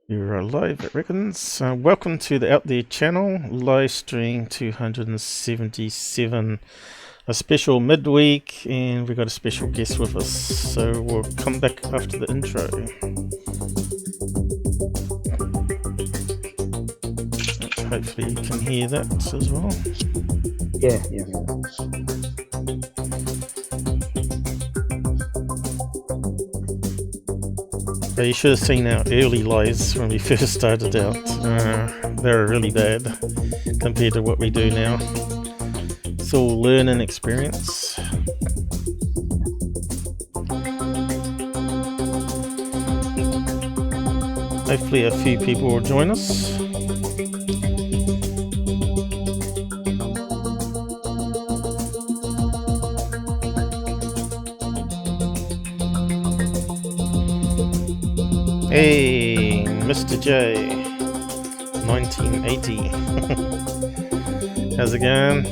You're live, it reckons. Welcome to the Out There channel, live stream 277, a special midweek, and we've got a special guest with us, so we'll come back after the intro. Hopefully you can hear that as well. Yeah. You should have seen our early lives when we first started out. They were really bad compared to what we do now. It's all learning experience. Hopefully a few people will join us. Hey, Mr. J, 1980. How's it going?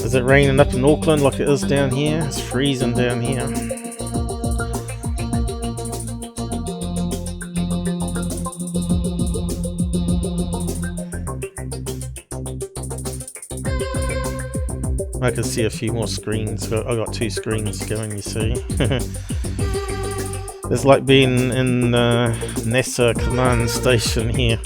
Is it raining up in Auckland like it is down here? It's freezing down here. I can see a few more screens. I got two screens going, you see. It's like being in NASA command station here.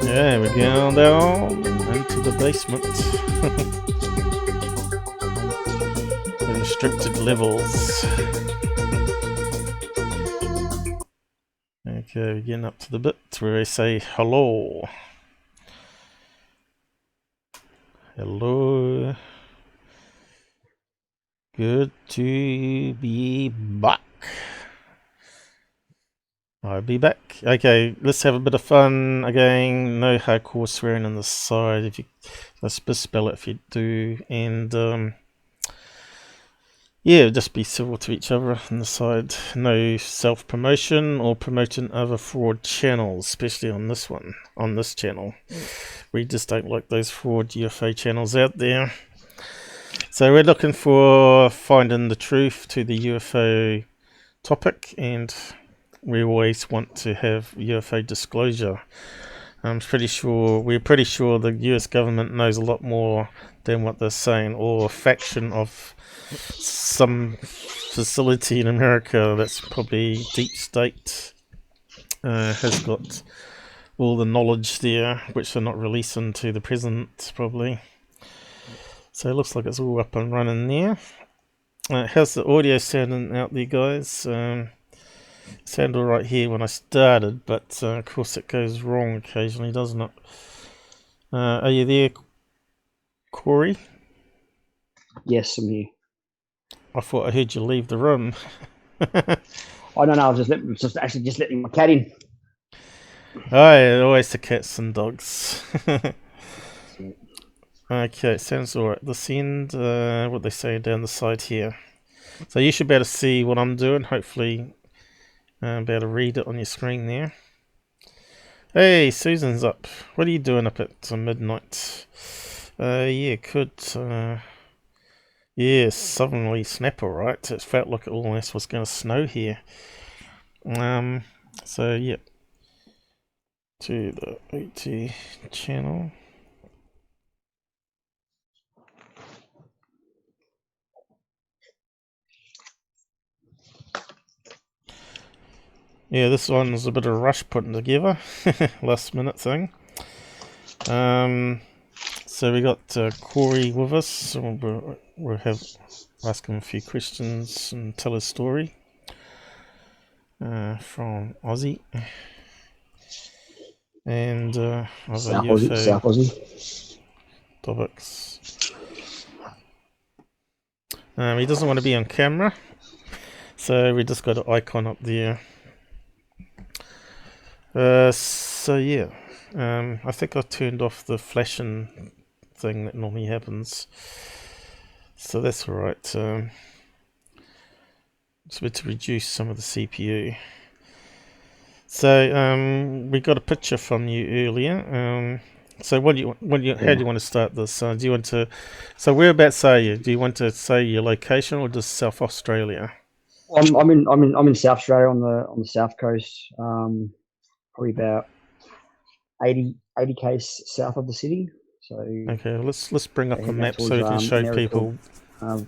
Yeah, we go down into the basement. The restricted levels. Okay, we're getting up to the bit where I say hello. Hello. Good to be back. I'll be back. Okay, let's have a bit of fun again. No hardcore swearing on the side. If you let's misspell it if you do, and yeah, just be civil to each other on the side. No self-promotion or promoting other fraud channels, especially on this one, on this channel. We just don't like those fraud UFO channels out there. So we're looking for finding the truth to the UFO topic, and we always want to have UFO disclosure. We're pretty sure the US government knows a lot more than what they're saying, or a faction of some facility in America that's probably deep state has got all the knowledge there, which they're not releasing to the president probably. So it looks like it's all up and running there. How's the audio sounding out there, guys? Sound alright here when I started, but of course it goes wrong occasionally, doesn't it? Are you there, Corey? Yes, I'm here. I thought I heard you leave the room. Oh no, I was just letting my cat in. Oh, always the cats and dogs. Okay, sounds alright. This end, what they say down the side here. So you should be able to see what I'm doing. Hopefully, be able to read it on your screen there. Hey, Susan's up. What are you doing up at midnight? Yeah, could. Yeah, suddenly snap alright. It felt like it almost was going to snow here. So yeah, to the OT channel. Yeah, this one was a bit of a rush putting together, last minute thing. So we got Corey with us. We'll have ask him a few questions and tell his story from Aussie and other UFO South Aussie topics. He doesn't want to be on camera, so we just got an icon up there. So yeah, I think I turned off the flashing thing that normally happens, so that's alright. It's a bit to reduce some of the CPU. So we got a picture from you earlier. So how do you want to start this? Do you want to? So whereabouts are you? Do you want to say your location or just South Australia? Well, I'm in South Australia on the south coast, probably about 80 k's south of the city. So Okay, let's bring up a heading out map so towards we can show an area called, people.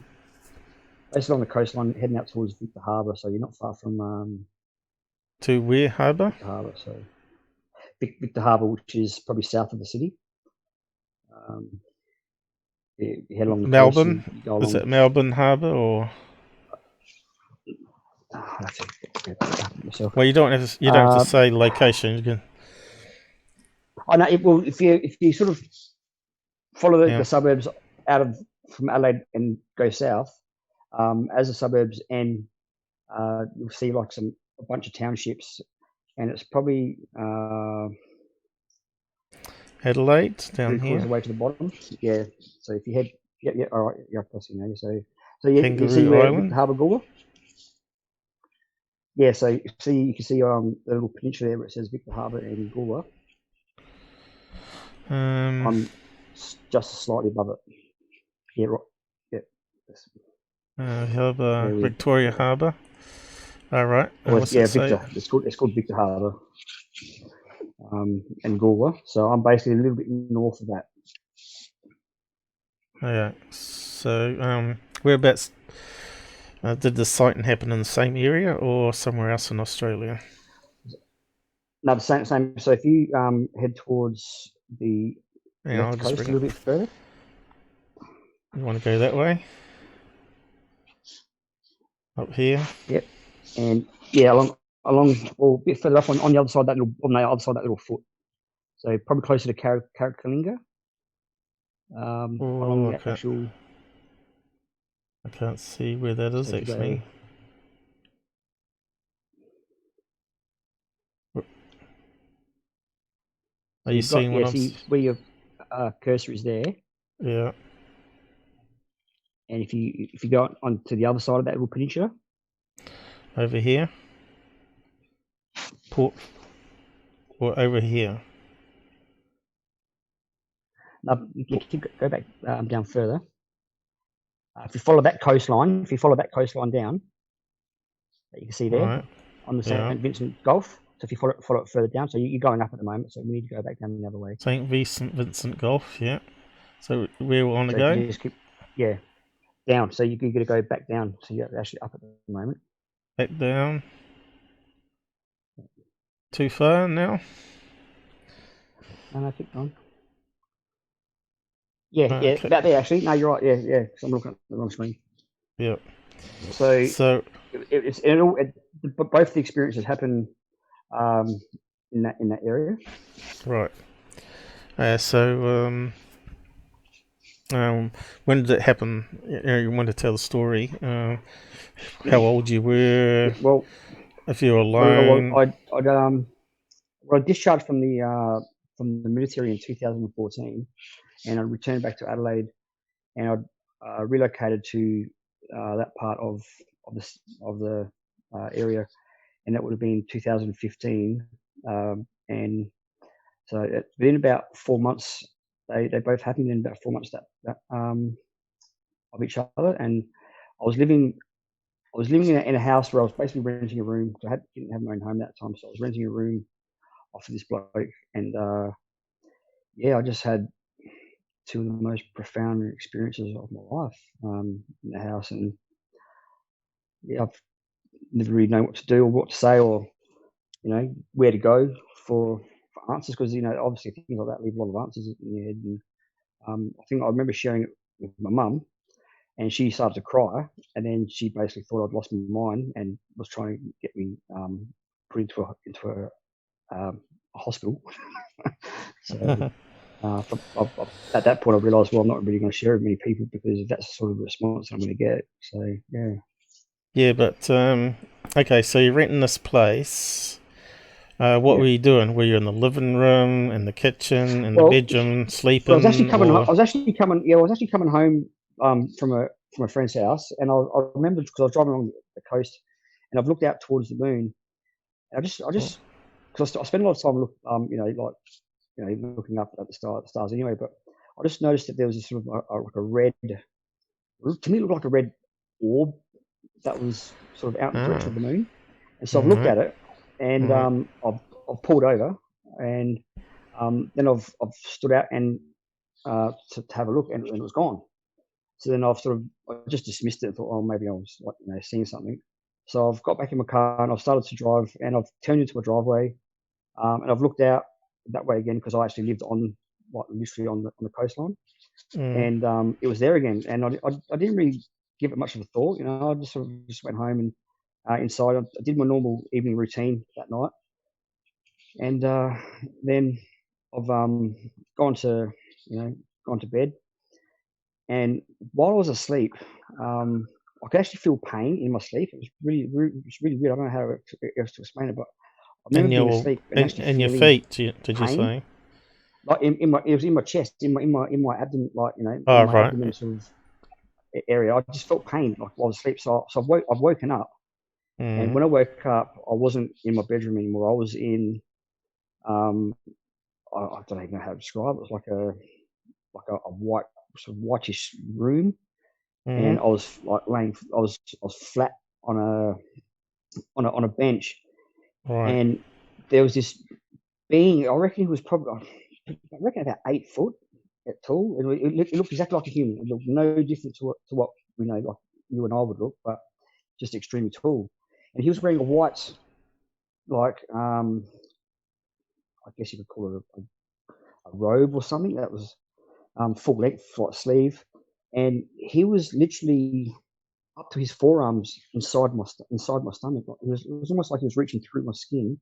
basically on the coastline, heading out towards Victor Harbour. So you're not far from To where harbour? Victor Harbour. So Victor Harbour, which is probably south of the city. You head along the coast Melbourne? and you go Is along. it Melbourne Harbour or? Myself. Well, you don't have to say location. You can. I know it will if you sort of follow Yeah. the suburbs from Adelaide and go south. As the suburbs end, you'll see like a bunch of townships, and it's probably Adelaide down 3/4 of here. the way to the bottom. Yeah. So if you head, yeah, all right, yeah, of course you know. So yeah, you see Kangaroo where Victor Island. Harbour Gullah. Yeah. So you can see the little peninsula there where it says Victor Harbour and Gullah. I'm just slightly above it. Yeah. Right. Yeah. Harbour, Victoria Harbour. All right. Yeah, Victor. It's called Victor Harbour, and Gullah. So I'm basically a little bit north of that. Yeah. So whereabouts did the sighting happen in the same area or somewhere else in Australia? No, the same. So if you head towards the left coast a little bit further. You want to go that way? Up here? Yep. And yeah, along or a bit further up on the other side of that little foot. So probably closer to Carrickkalinga. Along the actual. I can't see where that is actually. Are you seeing what I'm see where your cursor is there? Yeah. And if you go on to the other side of that little peninsula. Over here? Or over here? Now, you can go back down further. If you follow that coastline down, that you can see there on the St. Vincent Gulf. So if you follow it further down, so you're going up at the moment, so we need to go back down the other way. St. Vincent Gulf, yeah. So where we want to go? Just keep, down. So you're going to go back down. So you're actually up at the moment. Back down. Too far now? No, keep going. Yeah, okay. About there actually. No, you're right. Yeah, because I'm looking at the wrong screen. Yeah. So both the experiences happen in that area. Right. When did it happen? You want to tell the story? How old you were? Well, if you were alone. I discharged from the military in 2014, and I returned back to Adelaide, and I relocated to that part of the area, and that would have been 2015. And so within about 4 months, they both happened in about 4 months that of each other. And I was living in a house where I was basically renting a room. So I didn't have my own home at that time, so I was renting a room off of this bloke. And I just had two of the most profound experiences of my life in the house. And I've never really known what to do or what to say or where to go for answers, because obviously things like that leave a lot of answers in your head. And I think I remember sharing it with my mum, and she started to cry, and then she basically thought I'd lost my mind and was trying to get me put into a hospital. So at that point I realised, well, I'm not really going to share it with many people because that's the sort of response that I'm going to get. So yeah. Yeah, but okay, so you're renting this place. What were you doing? Were you in the living room, in the kitchen, in the bedroom, sleeping? I was actually coming home from a friend's house, and I remember because I was driving along the coast, and I've looked out towards the moon, and I just because I spend a lot of time looking up at the stars anyway. But I just noticed that there was a sort of like a red, to me it looked like a red orb that was sort of out in the direction of the moon. And so I've looked Right. at it, and Right. I've pulled over, and then I've stood out and to have a look, and it was gone. So then I just dismissed it and thought, oh, maybe I was like, seeing something. So I've got back in my car and I've started to drive, and I've turned into a driveway, and I've looked out that way again because I actually lived on literally on the coastline, Mm. and it was there again, and I didn't really give it much of a thought. I just sort of just went home and inside. I did my normal evening routine that night, and then I've gone to gone to bed. And while I was asleep, I could actually feel pain in my sleep. It was really weird. I don't know how else to explain it, but I remember And being your asleep and actually your feeling feet, did you pain, say? like it was in my chest, in my abdomen, like in Oh, my right. abdomen sort of area. I just felt pain like while I was asleep. So I've woken up, and Mm. when I woke up, I wasn't in my bedroom anymore. I was in um, I don't even know how to describe it. It was like a white sort of whitish room, and Mm. I was like laying. I was flat on a bench, Right. and there was this being. I reckon he was probably, I reckon about 8 foot tall. It looked exactly like a human. It looked no different to what like you and I would look, but just extremely tall. And he was wearing a white, like I guess you could call it a robe or something that was full length, like sleeve, and he was literally up to his forearms inside my stomach. It was almost like he was reaching through my skin.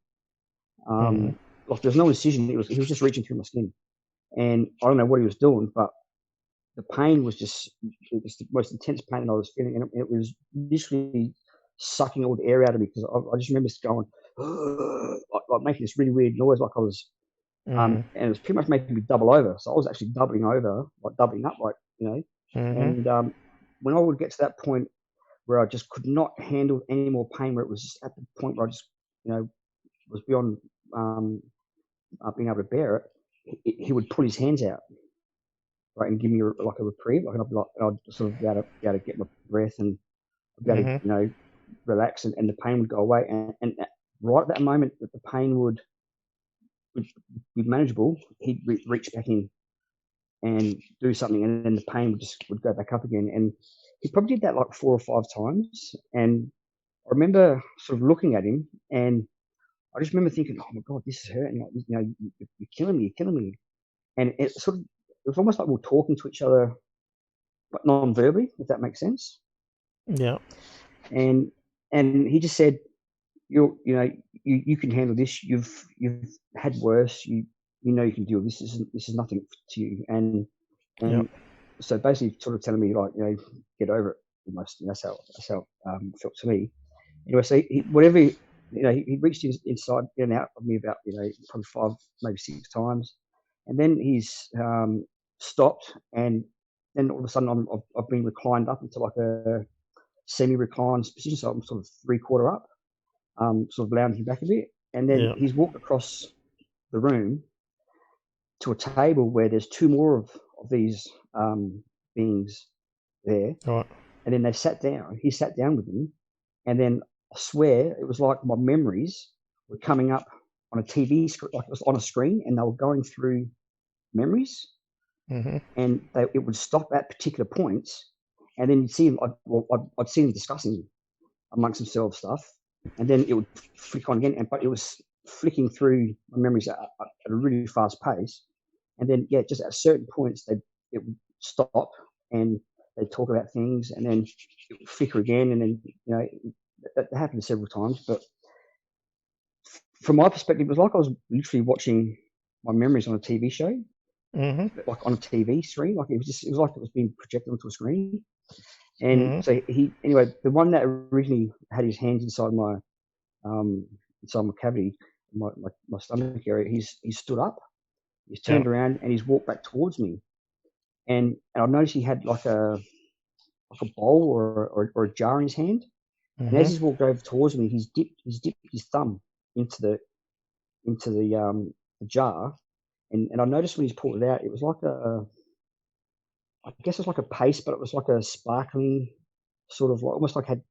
Mm. Like there's no incision. He was just reaching through my skin, and I don't know what he was doing, but the pain was it was the most intense pain that I was feeling, and it was literally sucking all the air out of me because I just remember just going like making this really weird noise, like I was Mm. and it was pretty much making me double over. So I was actually doubling over, like doubling up, like Mm. and when I would get to that point where I just could not handle any more pain, where it was just at the point where I just, was beyond um, being able to bear it, he would put his hands out, right, and give me like a reprieve. Like, I'd sort of be able to get my breath and be able to, Mhm. relax, and the pain would go away. And right at that moment that the pain would be manageable, he'd reach back in and do something, and then the pain would go back up again. And he probably did that like 4 or 5 times. And I remember sort of looking at him, and I just remember thinking, "Oh my god, this is hurting! Like, you're killing me, you're killing me." And it was almost like we were talking to each other, but non-verbally, if that makes sense. Yeah. And he just said, you can handle this. You've had worse. You can deal. This is nothing to you." Yeah. And so basically, sort of telling me like, get over it. Almost. That's how it felt to me. Anyway, so whatever he reached inside and out of me about probably 5, maybe 6 times, and then he's stopped, and then all of a sudden I've been reclined up into like a semi-reclined position, so I'm sort of 3/4 up, sort of lounging back a bit, and then Yeah. he's walked across the room to a table where there's two more of these beings there, Right. and then they sat down. He sat down with them, and then I swear it was like my memories were coming up on a TV screen, like it was on a screen, and they were going through memories, Mhm. and it would stop at particular points, and then you'd see them. I'd see them discussing amongst themselves stuff, and then it would flick on again, but it was flicking through my memories at a really fast pace, and then yeah, just at certain points it would stop, and they'd talk about things, and then it would flicker again, and then that happened several times. But from my perspective, it was like I was literally watching my memories on a TV show, Mhm. like on a TV screen. Like it was like it was being projected onto a screen. And Mhm. so anyway, the one that originally had his hands um, inside my cavity, my stomach area, he's stood up, he's Yeah. turned around, and he's walked back towards me. And I noticed he had like a bowl or a jar in his hand. And as Mhm. he's walked over towards me, he's dipped his thumb into the jar, And I noticed when he's pulled it out, it was like I guess it's like a paste, but it was like a sparkling sort of, like almost like had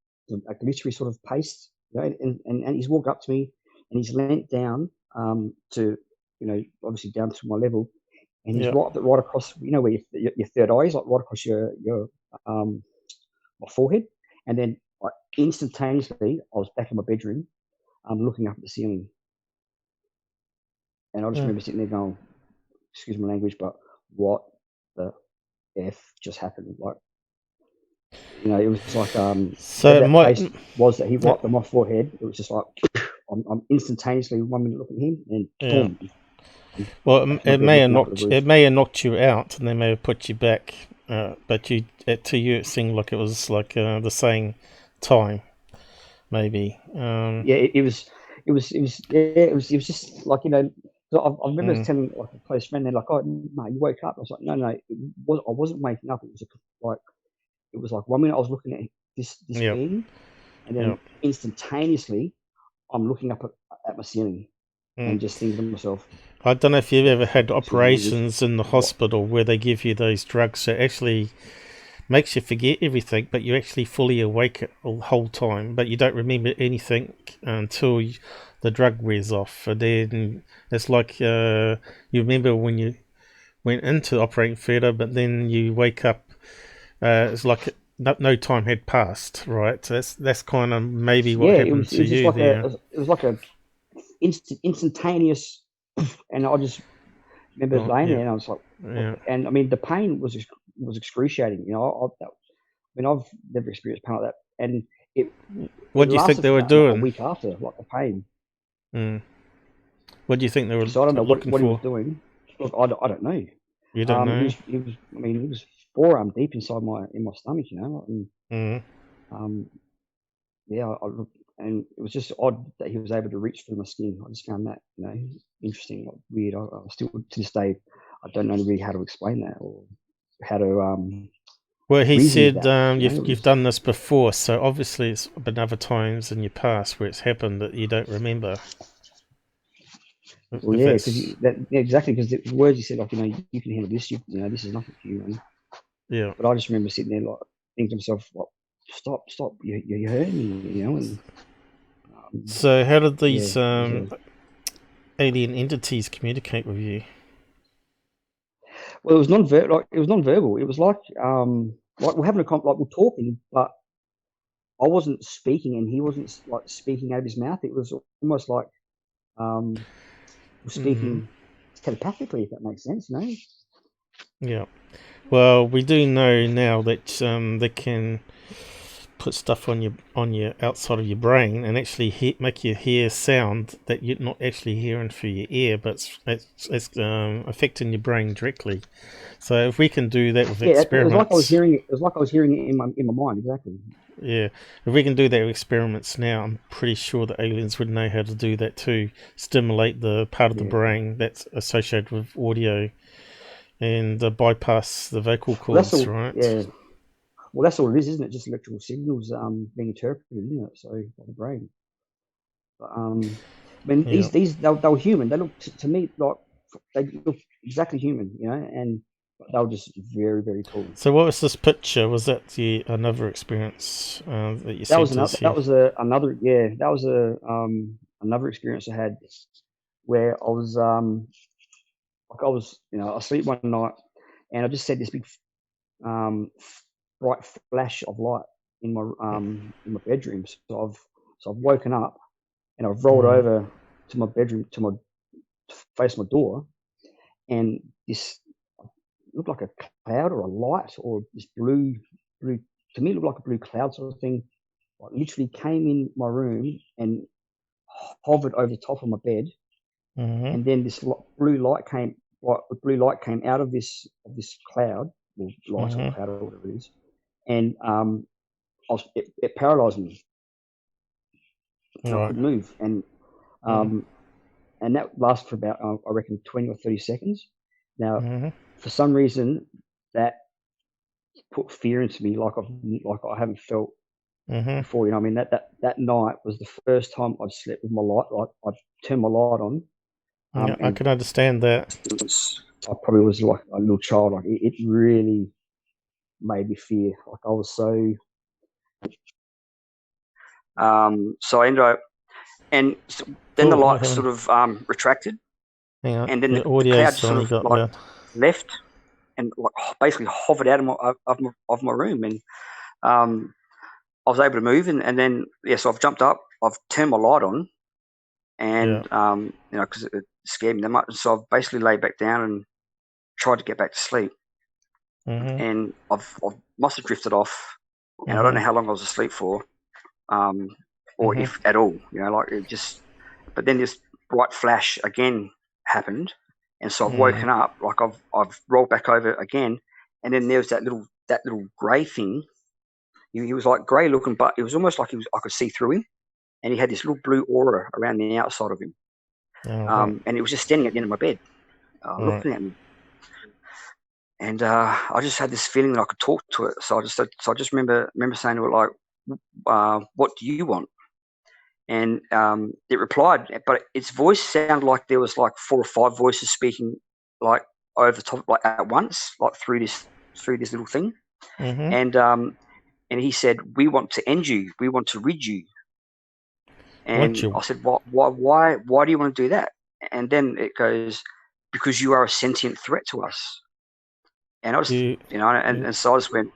a glittery sort of paste, you know. And he's walked up to me, and he's leant down to, obviously down to my level, and he's Yeah. right across, where your third eye is, like right across your my forehead, and then like instantaneously, I was back in my bedroom, looking up at the ceiling, and I just Yeah. remember sitting there going, "Excuse my language, but what the f just happened?" Like, it was like So it that might. paste was that he uh, wiped on my forehead. It was just like I'm instantaneously 1 minute looking at him, and Yeah. boom, I'm Well, back in my bed looking up at the roof. it may have knocked you out, and they may have put you back. But to you, it seemed like it was like the same time, maybe. Yeah, it was just like, 'cause I remember Mm, telling like a close friend, they're like, "Oh, mate, you woke up." I was like, "No, I wasn't waking up. It was like 1 minute I was looking at this yep. being, and then Yep. instantaneously I'm looking up at my ceiling Mm. and just thinking to myself, I don't know if you've ever had excuse my language, operations in the what? hospital where they give you those drugs that actually makes you forget everything, but you're actually fully awake the whole time, but you don't remember anything until the drug wears off. And then it's like you remember when you went into operating theatre, but then you wake up. It's like no time had passed, right? So that's kind of maybe what Yeah, it happened was it to was just you like there. a instantaneous, and I just remember Oh, laying yeah, there, and I was like, what yeah. and I mean, the pain was excruciating. I mean, I've never experienced pain like that, and it What it do you think lasted they for were about a doing? week after, like the pain. Mm. What do you think they were So I don't know looking what he was for? doing. Look, I don't know. You don't know. I mean, he was forearm deep inside my stomach, and Mm. um, yeah, and it was just odd that he was able to reach through my skin. I just found that, interesting, like weird. I still to this day, I don't know really how to explain that, or how to Well, he reason with said that. It you've was done this before, so obviously it's been other times in your past where it's happened that you don't remember. well, If yeah, because that's yeah, exactly, because the words he said, like, you can handle this. This is nothing for you. yeah. But I just remember sitting there, like, thinking to myself, like, stop, you hurt me, and So how did yeah, these it was a alien entities communicate with you? well, it was non-verbal. It was like we're having like we're talking, but I wasn't speaking, and he wasn't like speaking out of his mouth. It was almost like we're Hmm. speaking telepathically, if that makes sense. Yeah. Well, we do know now that they can put stuff on your outside of your brain and actually make you hear sound that you're not actually hearing through your ear, but it's affecting your brain directly. So if we can do that with Yeah, it was like I was experiments, hearing it. It was like I was hearing it in my mind. Exactly. yeah, if we can do that with experiments now, I'm pretty sure the aliens would know how to do that too. Stimulate the part of the Yeah. brain that's associated with audio and bypass the vocal Well, that's cords, all. right? Yeah. Well, that's all it is, isn't it? Just electrical signals being interpreted, isn't it? So by the brain. But I mean, Yeah. they were human. They looked to me like they looked exactly human, and they were just very, very cool. So what was this picture? Was that the another experience that you That sent was us another. here? Another. Yeah, that was another experience I had where I was like I was asleep one night, and I just said this big um bright flash of light in my bedroom. So I've woken up, and I've rolled Mm, over to my bedroom to face my door, and this looked like a cloud or a light or this blue, to me it looked like a blue cloud sort of thing, like literally came in my room and hovered over the top of my bed, mm-hmm, and then this blue light came out of this cloud, or light or mm-hmm. cloud or whatever it is, and it paralyzed me, and I Right. couldn't move, Mm-hmm, um, and that lasted for about I reckon 20 or 30 seconds. Now, mm-hmm, for some reason, that put fear into me like I haven't felt mm-hmm. before. I mean, that night was the first time I'd slept with my light. Like I'd turned my light on, Yeah, I And can understand that. I probably was like a little child. Like it really made me fear. Like I was so. So I ended up, and then the Oh, what light happened? sort of retracted, Hang on, and then the the cloud audio's just sort suddenly of got like loud. left and like basically hovered out of my room, and I was able to move, and then so I've jumped up, I've turned my light on, and because it scared me that much, so I've basically laid back down and tried to get back to sleep, and I've must have drifted off, and I don't know how long I was asleep for, or if at all, like it just. But then this bright flash again happened, and so I've woken up, like I've rolled back over again, and then there was that little grey thing. He was like grey looking, but it was almost like I could see through him, and he had this little blue aura around the outside of him, and it was just standing at the end of my bed, looking at me. And I just had this feeling that I could talk to it. So I just remember saying to it, like, "What do you want?" And it replied, but its voice sounded like there was like 4 or 5 voices speaking, like over the top, like at once, like through this little thing. And he said, "We want to end you. We want to rid you." And I said, Why do you want to do that?" And then it goes, "Because you are a sentient threat to us." And I just, and so I just went,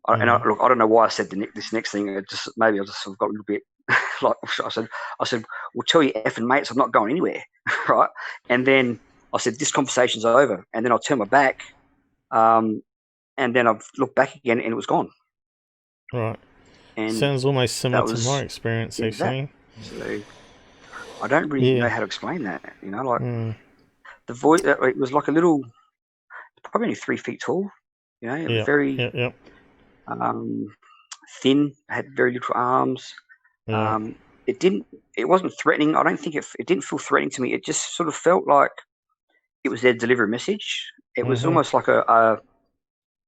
look, I don't know why I said this next thing. It just maybe I just sort of got a little bit like I said, "Well, tell your effing mates I'm not going anywhere," right? And then I said, "This conversation's over," and then I turned my back, and then I've looked back again, and it was gone. Right. And sounds almost similar to my was experience, that. actually. So I don't really know how to explain that. Like the voice, it was like a little, probably only 3 feet tall. Very thin, had very little arms. It wasn't threatening. I don't think it didn't feel threatening to me. It just sort of felt like it was there to deliver a message. It was almost like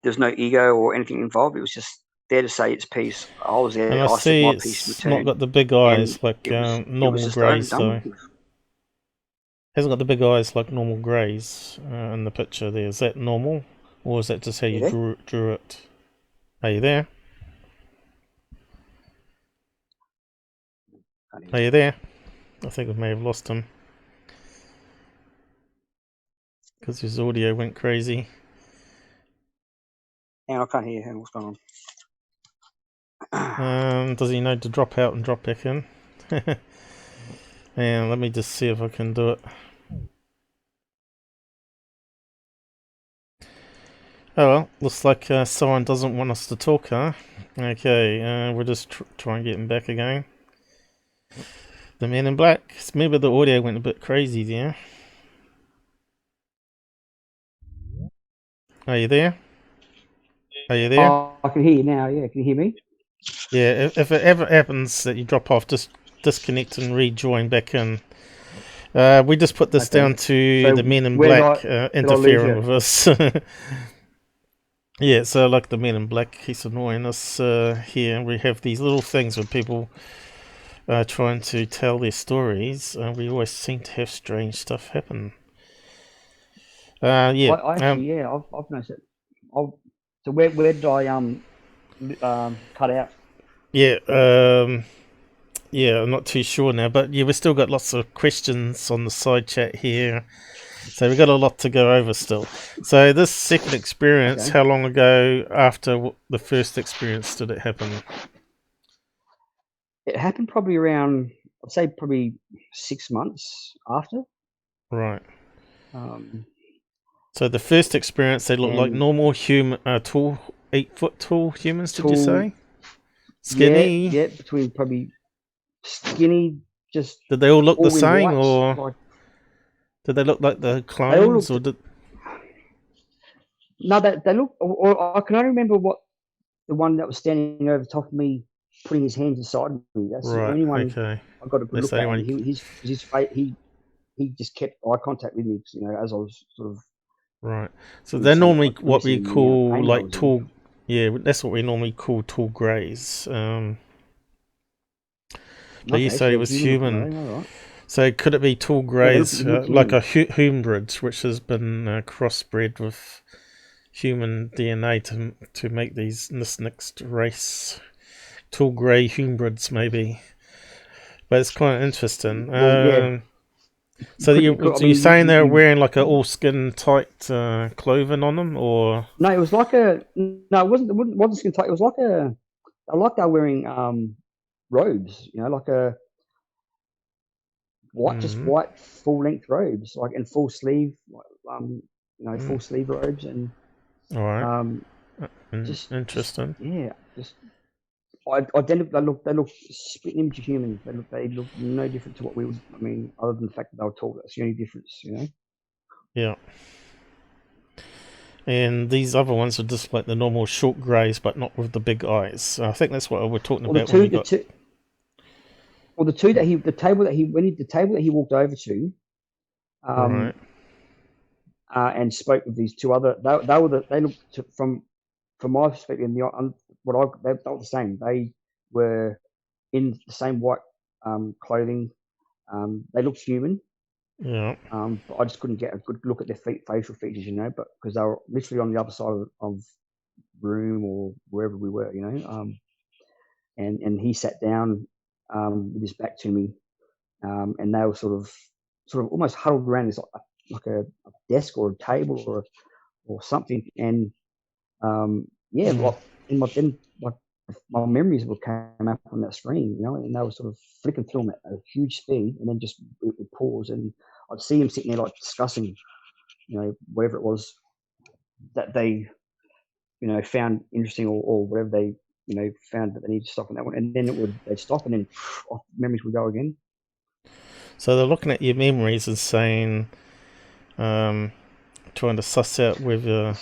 there's no ego or anything involved. It was just there to say its piece. I was there. And I I said see my piece in it's not return, got the big and eyes like it was normal just greys, done though. with. Hasn't got the big eyes like normal greys in the picture there. Is that normal? Or is that just how you drew it? Are you there? Are you there? I think I may have lost him. Because his audio went crazy. I can't hear you. What's going on? Does he know to drop out and drop back in? And let me just see if I can do it. Oh well, looks like someone doesn't want us to talk, huh? Okay, we'll just try and get him back again. The man in black. Maybe the audio went a bit crazy there. Are you there? Are you there? I can hear you now. Yeah, can you hear me? Yeah, if it ever happens that you drop off, just disconnect and rejoin back in. We just put this down to the men in black interfering with us. Yeah, so like the men in black, he's annoying us here. We have these little things where people trying to tell their stories. We always seem to have strange stuff happen. Yeah. I've noticed it. So where did I cut out? Yeah, I'm not too sure now, but yeah, we've still got lots of questions on the side chat here. So we've got a lot to go over still. So this second experience, How long ago after the first experience did it happen? It happened probably around, I'd say probably 6 months after. Right. So the first experience, they look like normal human, tall, 8-foot tall humans. Did you say? Skinny. Yeah, between probably skinny. Just did they all look the same, whites, or like, did they look like the clones, or did? No, they look. Or I can only remember what the one that was standing over top of me, putting his hands inside me. That's the only one I got a good look at. And his face, he just kept eye contact with me, as I was sort of. Right. So they're normally what we call like tall. Yeah, that's what we normally call tall greys. But you say it was human. So could it be tall Yeah, greys, they look like human. a hybrid, which has been crossbred with human DNA to make this next race? Tall grey hybrids, maybe. But it's quite interesting. Well, yeah, So it could. I you're mean, saying they're wearing like a all skin tight clothing on them, or? no, it was like a no, it wasn't. It wasn't skin tight. It was like a. I like they were wearing robes. You know, like a just Mm, white full length robes, like and full sleeve, like, mm, full sleeve robes, and all right. um, just Interesting. yeah, just they look spit image of human. They look no different to what we would. I mean, other than the fact that they were tall, that's the only difference, you know. Yeah. And these other ones are just like the normal short greys, but not with the big eyes. I think that's what we're talking Well, about when you got. the two that the table that the table that he walked over to, um, Right. and spoke with these two other. They looked from my perspective. They were the same. They were in the same white clothing. They looked human. Yeah. But I just couldn't get a good look at their facial features, you know. But because they were literally on the other side of room or wherever we were, you know. And he sat down with his back to me, and they were sort of almost huddled around this like a desk or a table or something. And yeah, Mm. like in my then my memories would come up on that screen, you know, and they were sort of flicking through them at a huge speed, and then just it would pause, and I'd see him sitting there like discussing, you know, whatever it was that they, you know, found interesting or whatever they, you know, found that they need to stop on that one, and then they'd stop, and then off memories would go again. So they're looking at your memories and saying, trying to suss out whether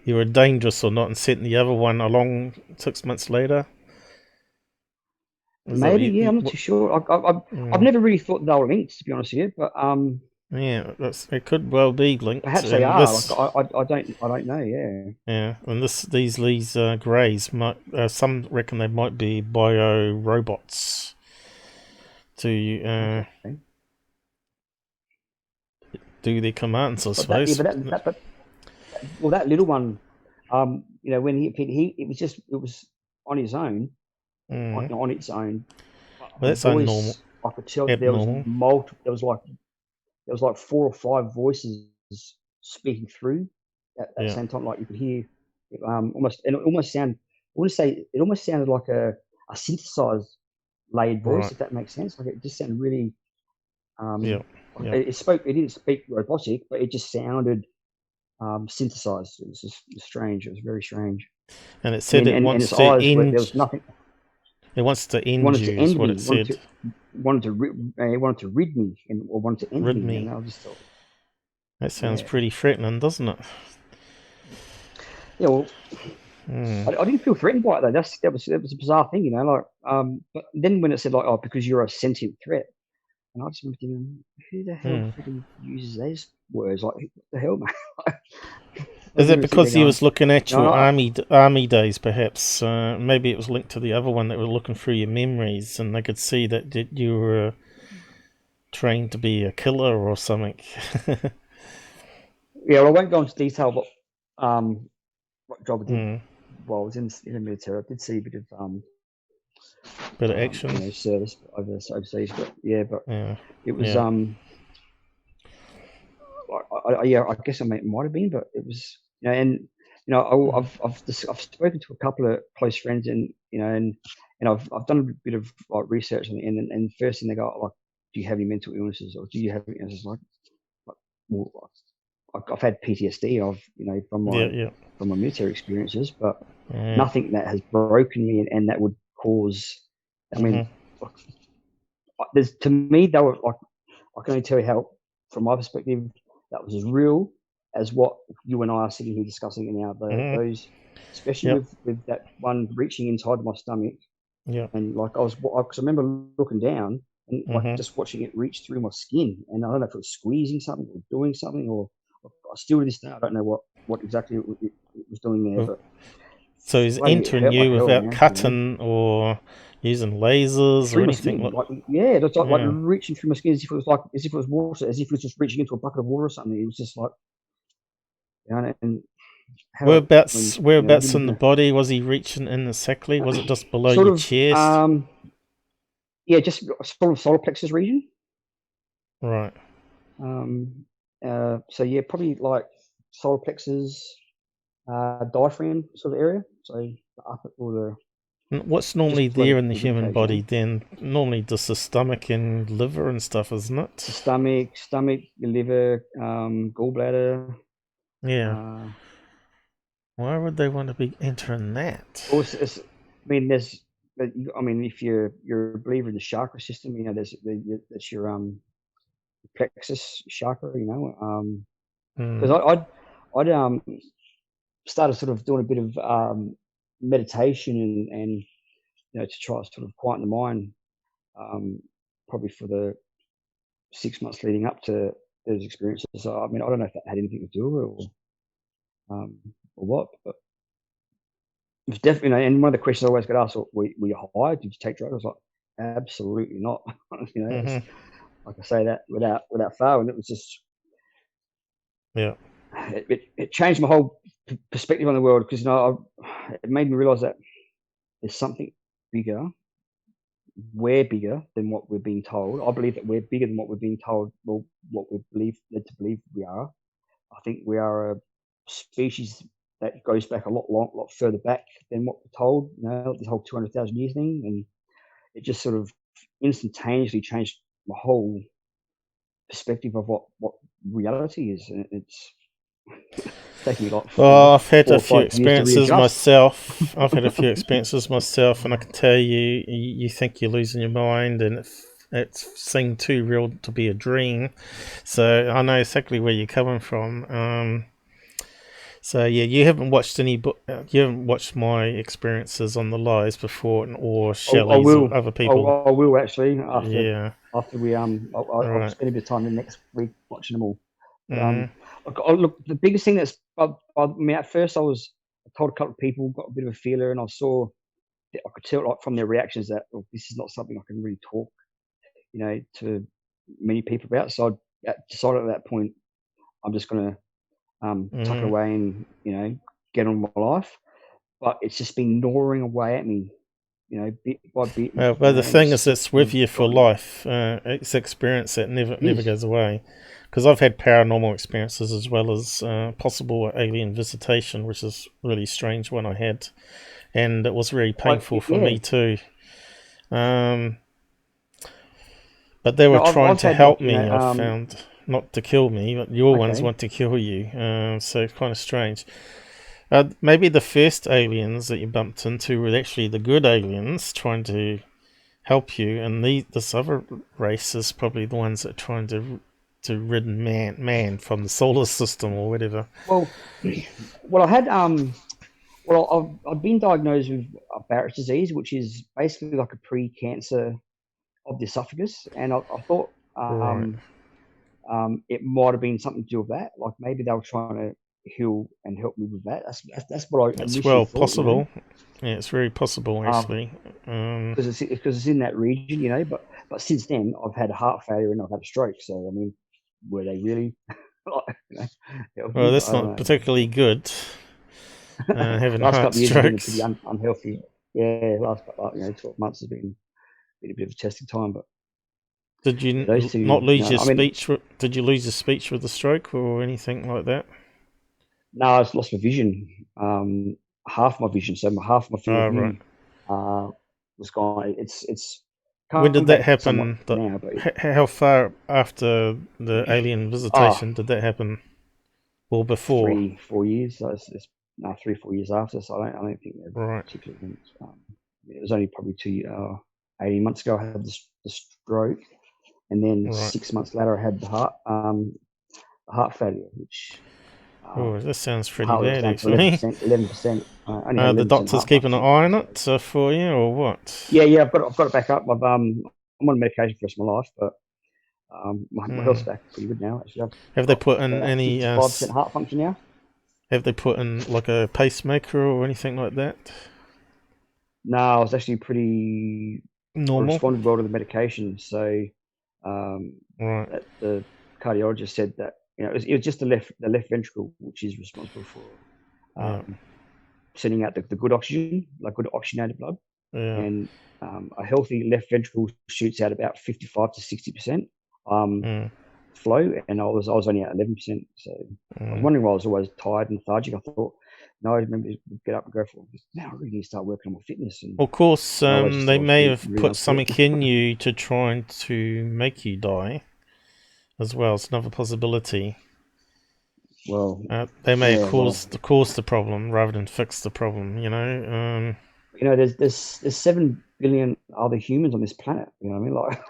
you were dangerous or not, and sent the other one along 6 months later. Is that what Maybe, yeah, I'm not what? too sure. I've Mm, never really thought they were linked, to be honest with you, but yeah, it could well be linked. perhaps they And are. Like this, I don't know. Yeah, yeah, and these greys might. Some reckon they might be bio robots to okay. do their commands, I But that, yeah, suppose. but well, that little one, you know, when he appeared, it was on his own, Mm. on its own. But Well, the that's unnormal, voice, I could tell that abnormal. there was like 4 or 5 voices speaking through at the Yeah, same time. Like you could hear almost, and it almost sound. I want to say it almost sounded like a synthesized layered voice, right. if that makes sense. Like it just sounded really. Yeah, Um, yeah. it spoke. It didn't speak robotic, but it just sounded synthesized. It was just strange. It was very strange. And it And said then it and wants his to eyes were there end. was nothing. It wants to He end wanted to you, is end what me. it said. He wanted to rid me, or wanted to end Rid me. And me. I just thought, That sounds yeah, pretty threatening, doesn't it? yeah. Well, Mm. I didn't feel threatened by it though. That was a bizarre thing, you know. Like, but then when it said like, oh, because you're a sentient threat, and I just remember thinking, who the hell Mm. freaking uses those words? Like, what the hell, man? I Is was it really sitting there because he going, was looking at no, your no, army days, perhaps? Maybe it was linked to the other one that were looking through your memories, and they could see that you were trained to be a killer or something. yeah. Well, I won't go into detail, but what job I did Mm. while I was in the military. I did see a bit of Bit of action. you know, service overseas, but yeah, but Yeah, it was yeah. yeah, I guess it might have been, but it was, you know, and you know, I've spoken to a couple of close friends, and you know, and I've done a bit of like research, and first thing they go like, do you have any mental illnesses, or do you have any illnesses like well, I've had PTSD, you know, Yeah, yeah. from my military experiences, but Yeah. nothing that has broken me, and that would cause. I mean, Mm-hmm. there's to me they were like, I can only tell you how, from my perspective, that was as real as what you and I are sitting here discussing now. Mm-hmm. Those, especially Yep. with that one reaching inside my stomach, Yep. and like because I remember looking down and like Mm-hmm. just watching it reach through my skin, and I don't know if it was squeezing something or doing something, or still to this day I don't know what exactly it was doing there, With, but So he's bloody it entering hurt you like hell, without man. You know? cutting or using lasers or Through my anything skin, like. like yeah, it's like Yeah. reaching through my skin as if it was water, as if it was just reaching into a bucket of water or something. It was just like, you know, and how I mean, Whereabouts you're in the gonna body was he reaching in exactly? Was it just below sort your of chest? yeah, just sort of solar plexus region. Right. Um, so yeah, probably like solar plexus, diaphragm sort of area. So the upper or the What's just normally below there in the the rib human cage, you body know. then? Normally just the stomach and liver and stuff, isn't The it? stomach, your liver, gallbladder. Yeah. Uh, Why would they want to be entering that? also, I mean, I mean, if you're a believer in the chakra system, you know, that's your plexus chakra, you know. Hmm. Because I'd started sort of doing a bit of meditation and you know to try to sort of quieten the mind, um, probably for the 6 months leading up to those experiences. So I mean, I don't know if that had anything to do with it or what, but it's definitely. You know, and one of the questions I always get asked, were you high? Did you take drugs? I was like, absolutely not. You know, it's Hmm. like I say that without fail, and it was just Yeah. it changed my whole perspective on the world because you know it made me realize that there's something bigger. We're bigger than what we're being told. I believe that we're bigger than what we're being told. Well, what we're led to believe we are. I think we are a species that goes back a lot further back than what we're told. You know, this whole 200,000 years thing, and it just sort of instantaneously changed my whole perspective of what reality is. And it's taken me like Well, I've had a four or few 5 years to experiences readjust. myself. And I can tell you, you think you're losing your mind, and it's seemed too real to be a dream. So I know exactly where you're coming from. So yeah, you haven't watched you haven't watched my experiences on the lies before, or I Shelley's or will. other people. I will actually Yeah, after we I'll right. spend a bit of time the next week watching them all. But Hmm. look, the biggest thing that's bothered me at first, I told a couple of people, got a bit of a feeler, and I could tell like from their reactions that this is not something I can really talk, you know, to many people about. So I decided at that point I'm just gonna tuck it Hmm. away and you know get on with my life. But it's just been gnawing away at me, you know, bit by bit, Well, you but know, the and thing it's is, just it's with you for got me. life. It's experience that It never is. goes away. Because I've had paranormal experiences as well as possible alien visitation, which is really strange one I had, and it was very painful for Yeah. me too. Um, but they were No, trying I've to had like help me. I found not to kill me, but your ones okay. want to kill you. So it's kind of strange. Maybe the first aliens that you bumped into were actually the good aliens trying to help you, and this other race is probably the ones that are trying to rid man from the solar system or whatever. Well, well, I had I've been diagnosed with Barrett's disease, which is basically like a pre-cancer of the esophagus, and I thought Right. it might have been something to do with that. Like maybe they were trying to heal and help me with that. That's what I It's initially well thought, you know, possible. Yeah, it's very possible actually. because it's in that region, you know. But since then, I've had heart failure and I've had a stroke. So I mean, were they really you know, Well, helping? that's I don't not know. particularly good. Having Last heart couple of years have been pretty strokes. unhealthy. Yeah, last you know 12 months has been a bit of a testing time. But Did yeah, you those two, not you lose know, your I mean, speech? Did you lose your speech with the stroke or anything like that? no, I just lost my vision. Half my vision, so half my field of Oh, right. view uh, was gone. It's When did come that back somewhat happen? now, but How far after the alien ah, visitation did that happen? Or before? 3 4 years. So it's no 3 4 years after. So I don't think they're Right, particularly linked. It was only probably 18 months ago I had the stroke, and then right. 6 months later I had the heart failure, which uh, Oh, that sounds my pretty heart rate was bad down to actually. 11%. 11%. I only had The 11% doctor's heart keeping an function. eye on So it for you, or what? yeah, yeah, I've got it back up. I'm on medication for the rest of my life, but my Hmm. health's back pretty good now. Actually, I've Have they got put in about any 55% heart function now. Have they put in like a pacemaker or anything like that? No, I was actually I Normal? responded well to the medication. So um, Right. that the cardiologist said that it was just the left ventricle which is responsible for Yeah. um, sending out the good oxygen, like good oxygenated blood, Yeah. and a healthy left ventricle shoots out about 55 to 60% Mm, flow, and I was only at 11%. So I was mm. wondering why I was always tired and lethargic. I thought, no, I remember get up and go for it. Now I really need to start working on my fitness, and Of course, I always just they thought I was may being have really put unfit. something in you to try to make you die as well. It's another possibility. Well, They may have yeah, well, caused the problem rather than fix the problem. there's 7 billion other humans on this planet. You know what I mean? Like,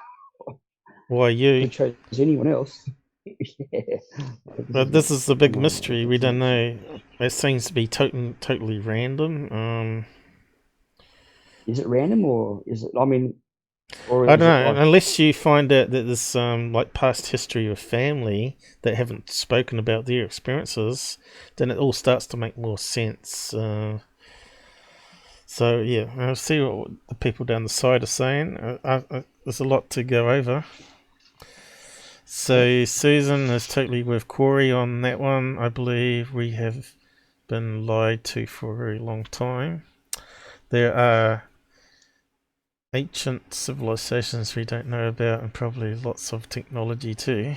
Why you? could have chose anyone else. Yeah, like, this But is this is the big come on, mystery. We it's don't nuts. know. It seems to be totally random. Is it random or is it? I mean, or I is it don't like? know. Unless you find out that there's like past history of family that haven't spoken about their experiences, then it all starts to make more sense. So yeah, I'll see what the people down the side are saying. There's a lot to go over. Yep. So Susan is totally with Corey on that one. I believe we have been lied to for a very long time. There are ancient civilizations we don't know about, and probably lots of technology too.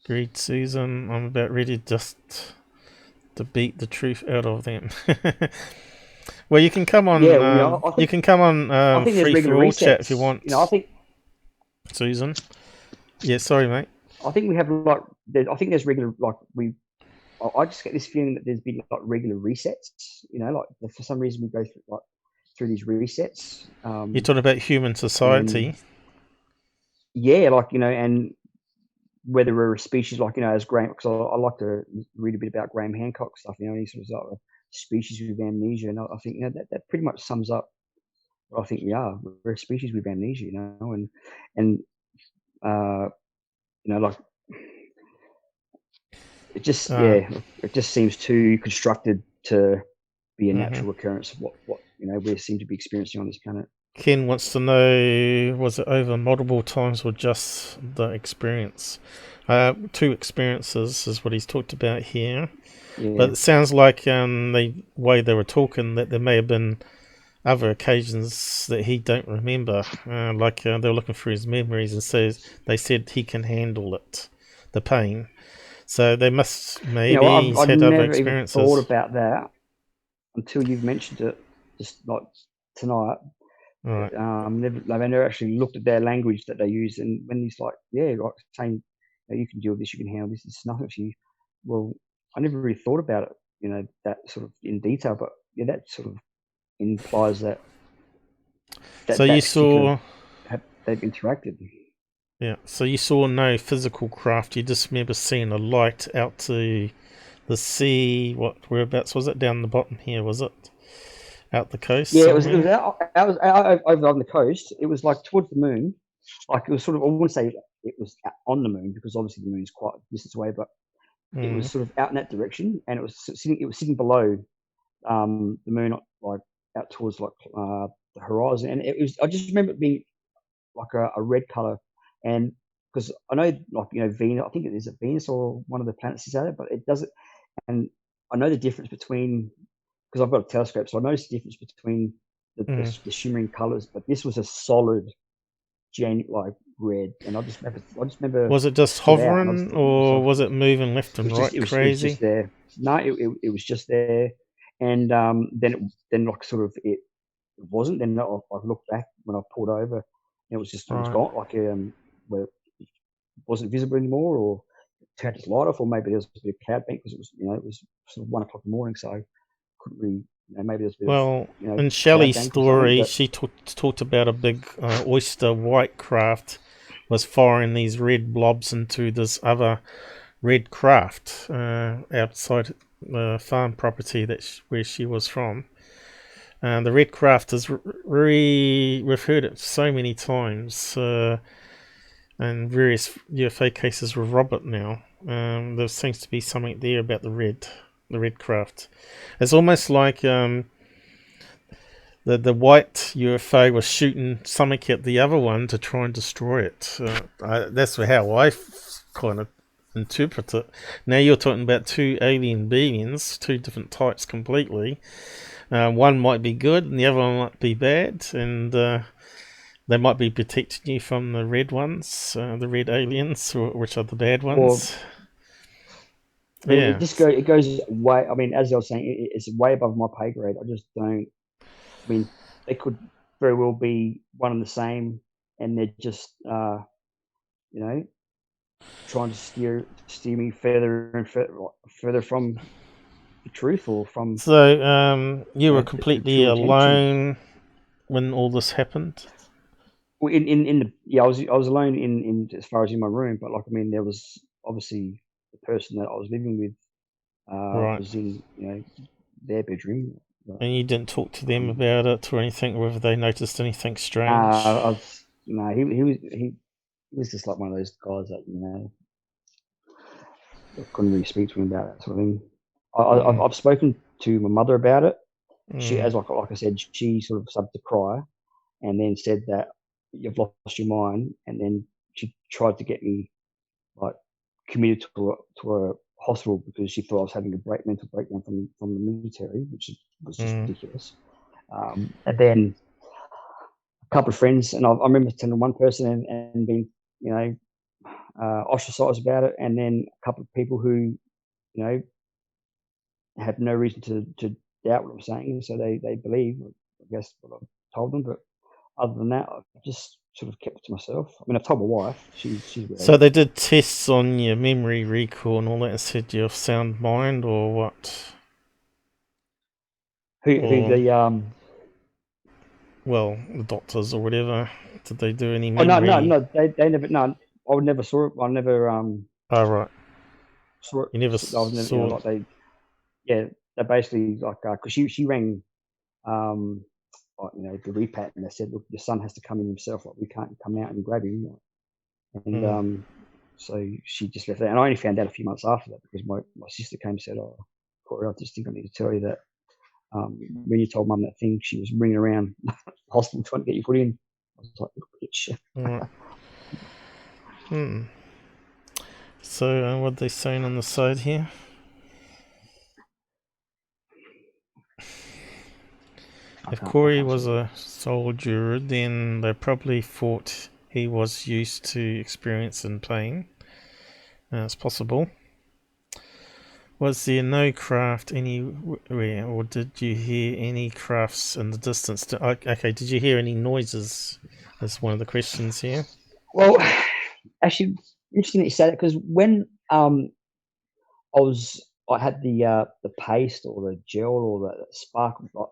Agreed, Susan. I'm about ready just to beat the truth out of them. Well, you can come Yeah, on. well, You can come on I think there's free for regular all chat if you resets. want, Susan. Yeah, sorry, mate. I think we have like, I think there's regular like we. I just get this feeling that there's been like regular resets. Like for some reason we go through these resets, You're talking about human and society. yeah, like and whether we're a species like as Graham, because I like to read a bit about Graham Hancock stuff. He sort of like a species with amnesia, and I think that pretty much sums up what I think we are. We're a species with amnesia, and uh, like it just Uh, yeah, it just seems too constructed to be a mhm. natural occurrence of what we seem to be experiencing on this planet. Ken wants to know, was it over multiple times or just the experience? Two experiences is what he's talked about here. But Yeah, it sounds like the way they were talking that there may have been other occasions that he don't remember. They were looking through his memories and they said he can handle it, the pain. So they must maybe he's I've had other never even thought experiences. about that until you've mentioned it, just like tonight. All right. They've never actually looked at their language that they use, and when he's like, yeah, like saying, you can deal with this, you can handle this, it's nothing for you. Well, I never really thought about it, that sort of in detail, but yeah, that sort of implies that So that you that particular saw, they've interacted. yeah. So you saw no physical craft. You just remember seeing a light out to the sea. What whereabouts was it? Down the bottom here, was it? Out the coast Yeah, it was somewhere. out over on the coast. It was like towards the moon. Like it was sort of, I wouldn't say it was on the moon because obviously the moon's quite a distance away, but it Mm, was sort of out in that direction, and it was sitting below the moon, like out towards like the horizon, and it was. I just remember it being like a red color, and because I know like Venus, I think it is a Venus or one of the planets is out there, but it doesn't. And I know the difference between because I've got a telescope, so I noticed the difference between mm. the shimmering colors. But this was a solid, like red, and I just remember Was it just stood out, and I was hovering, thinking to or myself, was it moving left it and was just right it was it was just crazy? there. No, it was just there, and then like sort of it wasn't. Then I looked back when I pulled over, and it was Right. gone, like where it wasn't visible anymore, or turned its light off, or maybe there was a bit of cloud bank because it was sort of 1 o'clock in the morning, so I couldn't really, maybe there's a bit of Well, in cloud Shelley's bank or something. story, But she talked about a big oyster white craft was firing these red blobs into this other red craft outside the farm property where she was from. The red craft is we've heard it so many times, and various UFO cases with Robert now. There seems to be something there about the red. the red craft. It's almost like the white UFO was shooting something at the other one to try and destroy it. That's how I kind of interpret it. Now you're talking about two alien beings, two different types completely. One might be good and the other one might be bad, and they might be protecting you from the red ones, the red aliens, which are the bad Or ones. I mean, Yeah. it goes way. I mean, as I was saying, it's way above my pay grade. I just don't. I mean, they could very well be one and the same, and they're just, you know, trying to steer me further and further from the truth, or from, So you you were know, the completely true intentions. alone when all this happened, Well, in the I was alone in as far as in my room, but like I mean, there was obviously the person that I was living with right? was in, their bedroom. But, And you didn't talk to them um, about it or anything, whether they noticed anything strange. I was no, he was just like one of those guys that, I couldn't really speak to him about that sort of thing. Mm, I've spoken to my mother about it. She, mm, as like I said, she sort of started to cry, and then said that you've lost your mind, and then she tried to get me like committed to a hospital because she thought I was having a mental breakdown from the military, was just mm. ridiculous. And then a couple of friends, and I remember telling one person and being, you know, ostracized about it, and then a couple of people who, you know, have no reason to doubt what I'm saying, so they believe, I guess, what I've told them. But other than that, I've just sort of kept it to myself. I mean, I've told my wife; she's aware of So it. they did tests on your memory recall and all that, and said you have sound mind or what? Who Or the well, the doctors or whatever. Did they do any Oh, memory? no, they never, no, I would never saw it. I never Oh right, saw it. you never I was never, saw it. like yeah, they basically like, because she rang, um like, the repat, and they said, look, your son has to come in himself. Like, we can't come out and grab him. Like, and Mm, so she just left that, and I only found out a few months after that because my sister came and said, oh, Corey, I just think I need to tell you that, when you told mum that thing, she was ringing around the hospital trying to get you put in. I was like, bitch. right. Hmm. So what are they saying on the side here? If I Corey can't see was it. a soldier, then they probably thought he was used to experience and pain. It's possible. Was there no craft anywhere, or did you hear any crafts in the distance? Okay, did you hear any noises? That's one of the questions here. Well, actually, interesting that you say that, because when I had the paste or the gel or the spark, like,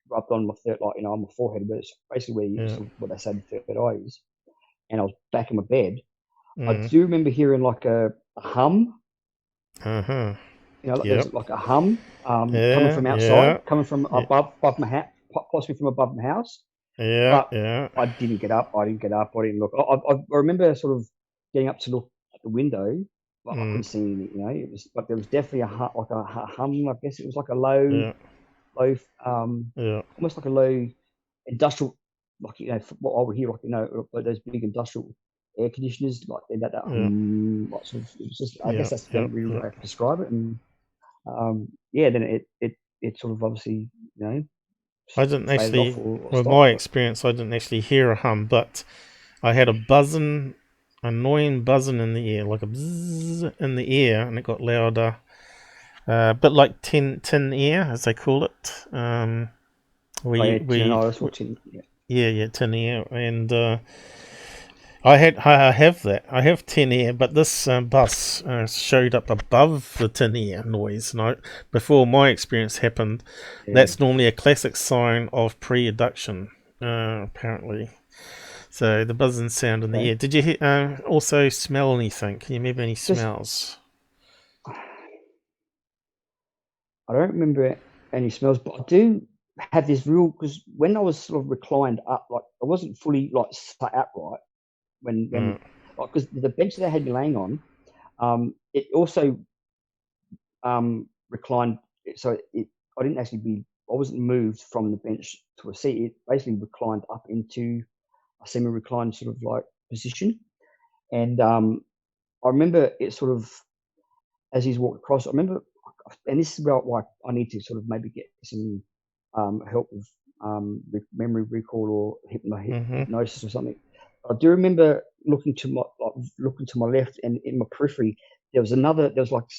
rubbed on my third, like, on my forehead, but it's basically where Yeah. sort of what they say the third eye is. And I was back in my bed. I Mm. do remember hearing like a hum. Uh huh. Like there was Yep. like a hum, coming Yeah. from outside, Yeah. coming from Yeah. above my house, possibly from above my house. Yeah. But Yeah. I didn't get up. I didn't get up. I didn't look. I remember sort of getting up to look at the window, but I Mm. couldn't see anything. It was, but there was definitely like a hum. I guess it was like a low, Yeah. low, Yeah. almost like a low industrial, like, what I would hear, like, like those big industrial air conditioners, like that Yeah. like, sort of. It was just. I Yeah. guess that's the Yeah. only really Yeah. way I can describe it. And yeah, then it sort of obviously, I didn't faded off, actually, or with stopped. my But experience, I didn't actually hear a hum, but I had a buzzing, annoying buzzing in the air, like a bzzz in the air, and it got louder. A bit like tin air, as they call it. oh yeah, We no, that's what. Yeah. yeah, yeah, tin air, and I have that. I have tin air, but this bus showed up above the tin air noise. And before my experience happened, Yeah. that's normally a classic sign of pre-adduction, apparently. So the buzzing sound in the Okay. air. Did you also smell anything? Can you remember any Just smells? I don't remember any smells, but I do have this real, because when I was sort of reclined up, like I wasn't fully like sat upright Uh, when like, because the bench that they had me laying on, it also reclined I didn't actually I wasn't moved from the bench to a seat. It basically reclined up into a semi-reclined sort of like position. And I remember it sort of, as he's walked across, I remember, and this is why I need to sort of maybe get some help with memory recall or hypnosis or something. I do remember looking to my left, and in my periphery there was like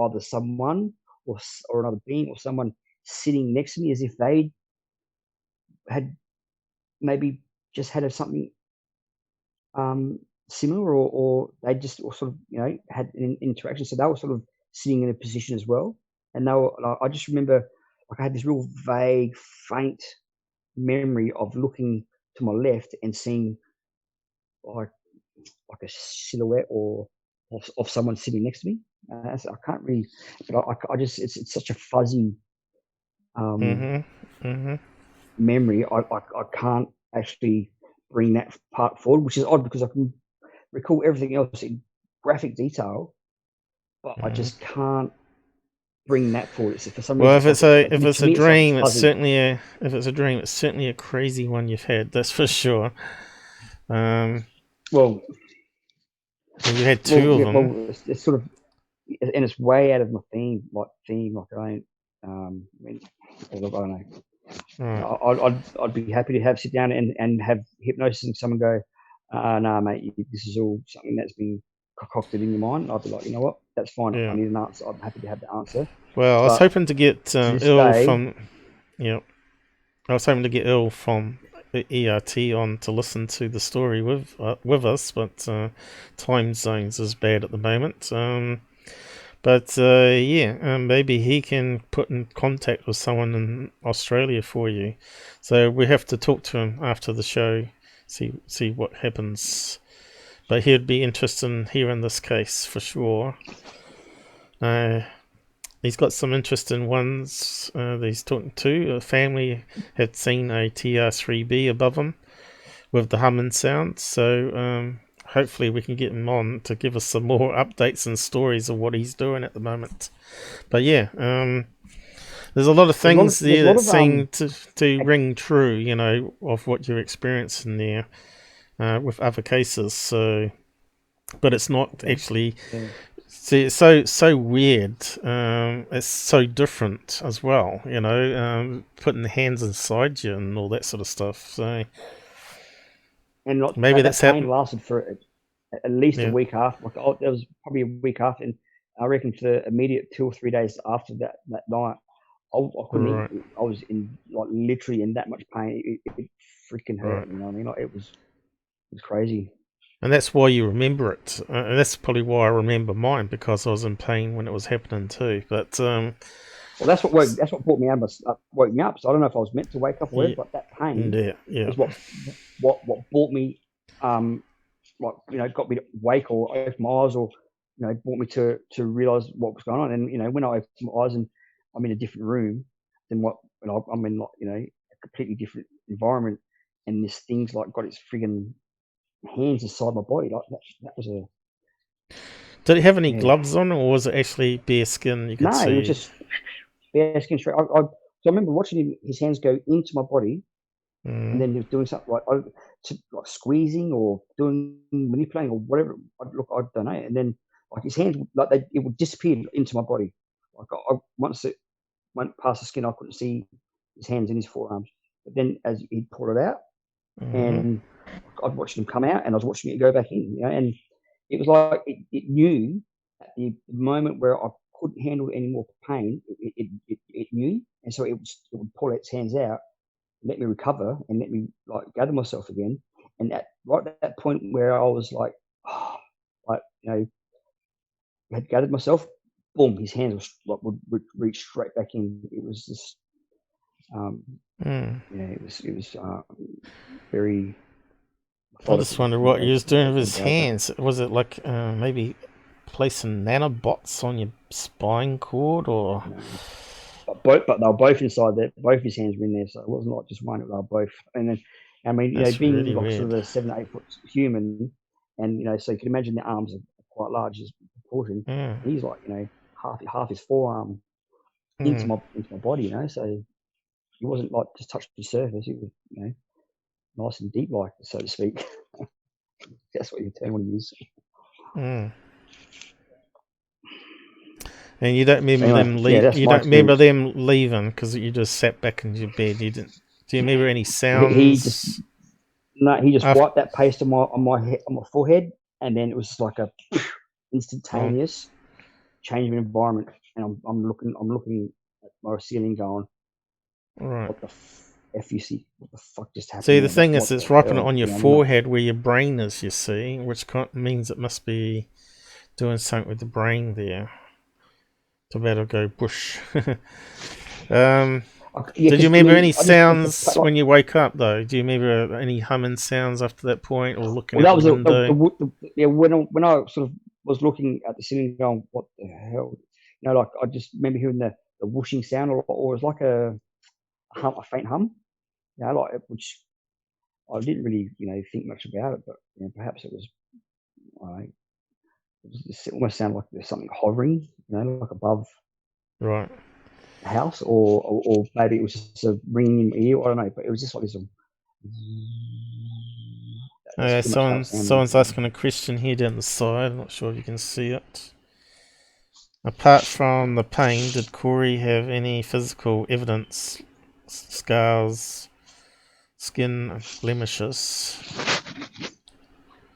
either someone or another being or someone sitting next to me, as if they had maybe just had something similar, or they just sort of had an interaction. So they were sort of sitting in a position as well, and I just remember, like, I had this real vague, faint memory of looking to my left and seeing like a silhouette or of someone sitting next to me. I can't really, but I just it's such a fuzzy memory. I can't actually bring that part forward, which is odd because I can recall everything else in graphic detail, but I just can't bring that forward. It's for some reason. Well, if it's a dream, it's certainly a crazy one you've had. That's for sure. Well, you had two of them. Well, it's sort of, and it's way out of my theme. Like I don't. I don't know. Right. I'd be happy to sit down and have hypnosis, and someone go, "Nah, mate, this is all something that's been concocted in your mind." I'd be like, you know what, that's fine. Yeah. I need an answer. I'm happy to have the answer. Well, I was hoping to get ill from, I was hoping to get ill from the ERT on to listen to the story with us, but time zones is bad at the moment. Maybe he can put in contact with someone in Australia for you. So we have to talk to him after the show, see what happens. But he'd be interested in hearing this case for sure. He's got some interesting ones that he's talking to. A family had seen a TR-3B above him with the humming sound. So hopefully we can get him on to give us some more updates and stories of what he's doing at the moment. But there's a lot of things there that seem to ring true, of what you're experiencing there with other cases. So, but it's not actually. See, it's so weird. It's so different as well. Putting the hands inside you and all that sort of stuff. So, and maybe that pain lasted for at least a week after. Like, there was probably a week after, and I reckon for the immediate 2 or 3 days after that night, I couldn't eat. I was literally in that much pain. It freaking hurt. You know what I mean? It was crazy. And that's why you remember it. And that's probably why I remember mine, because I was in pain when it was happening too. But well, that's what brought me woke me up. So I don't know if I was meant to wake up or whatever, but that pain is what brought me, got me to wake or open my eyes, or brought me to realize what was going on. And when I opened my eyes and I'm in a different room than I'm in, a completely different environment, and this thing's got its friggin' hands inside my body. That was a. Did it have any gloves on, or was it actually bare skin? You could see. No, it was just bare skin straight. So I remember watching his hands go into my body, and then he was doing something like squeezing or manipulating or whatever. I don't know. And then his hands, it would disappear into my body. Once it went past the skin, I couldn't see his hands in his forearms. But then as he'd pull it out, and I'd watched him come out, and I was watching it go back in, and it was like it knew at the moment where I couldn't handle any more pain. It knew, and so it would pull its hands out, let me recover, and let me gather myself again. And at that point where I was had gathered myself, boom, his hands would reach straight back in. It was just, it was very. I just wonder what he was doing with his hands. Was it like maybe placing nanobots on your spine cord, or? But they were both inside there. Both his hands were in there, so it wasn't like just one. They were both. And then, I mean, being really sort of a 7 to 8 foot human, and so you can imagine the arms are quite large as proportion. He's half his forearm into Mm. my body, you know. So it wasn't like just touched the surface. It was, you know, nice and deep, like, so to speak. That's what you term want to use. Mm. And you don't So remember anyway, them yeah, that's You my don't remember experience. them leaving because you just sat back in your bed. You didn't. Do you remember any He just sounds? no, he just After, wiped that paste on my head, on my forehead, and then it was just like a oh, instantaneous change of environment. And I'm looking at my ceiling, going, right. "What the FUC? What the fuck just happened See, the there? thing is, What the it's right hell?" on your You know what I mean? Like, forehead where your brain is. You see, which means it must be doing something with the brain there to better go bush. um, yeah, did you because I remember mean, any I just sounds like, when you woke up though? Do you remember any humming sounds after that point, or looking well, out that the was window? yeah, when I sort of was looking at the ceiling, going, "What the hell?" You know, like, I just remember hearing the whooshing sound, or it was like a faint hum. You know, like, which I didn't really, you know, think much about it, but, you know, perhaps it was, it it almost sounded like there's something hovering, you know, like above Right. the house, or maybe it was just a ringing in my ear. I don't know, but it was just like this. That's pretty much how it sounded. Someone's asking a question here down the side. I'm not sure if you can see it. Apart from the pain, did Corey have any physical evidence, scars, skin blemishes?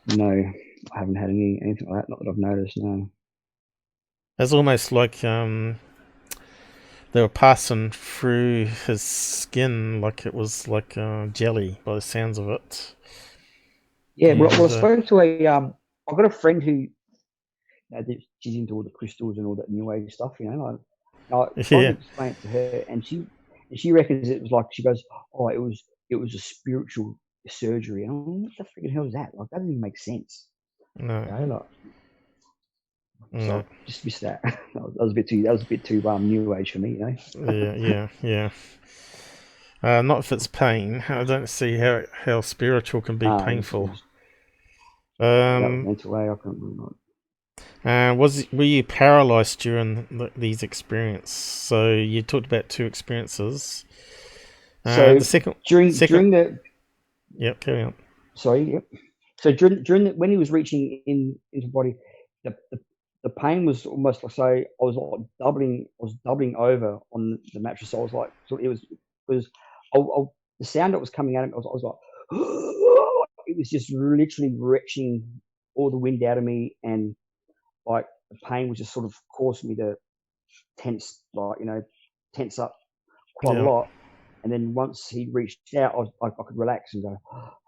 No, I haven't had anything like that. Not that I've noticed. No. It's almost like they were passing through his skin like it was like jelly, by the sounds of it. Yeah, well, I And spoke to I've got a friend who, you know, she's into all the crystals and all that new age stuff. You know, I tried to yeah, explain it to her, and she reckons it was like, she goes, "Oh, it was a spiritual surgery." And I'm like, "What the freaking hell is that? Like, that doesn't even make sense." no, You know, like, so no, I just missed that. That was a bit too new age for me. You know. yeah. Not if it's pain. I don't see how spiritual can be It painful. was, that was Um, mental. I couldn't really not. were you paralyzed during these experiences? So you talked about two experiences. So The second, during the yep, carry on. sorry, yep. So during when he was reaching into the body, the, the the pain was almost like, so I was like doubling over on the mattress. So I was like, so it was the sound that was coming out of me, I was like, it was just literally retching all the wind out of me, and like the pain was just sort of causing me to tense, like, you know, tense up quite a Yeah, lot. And then once he reached out, I could relax and go,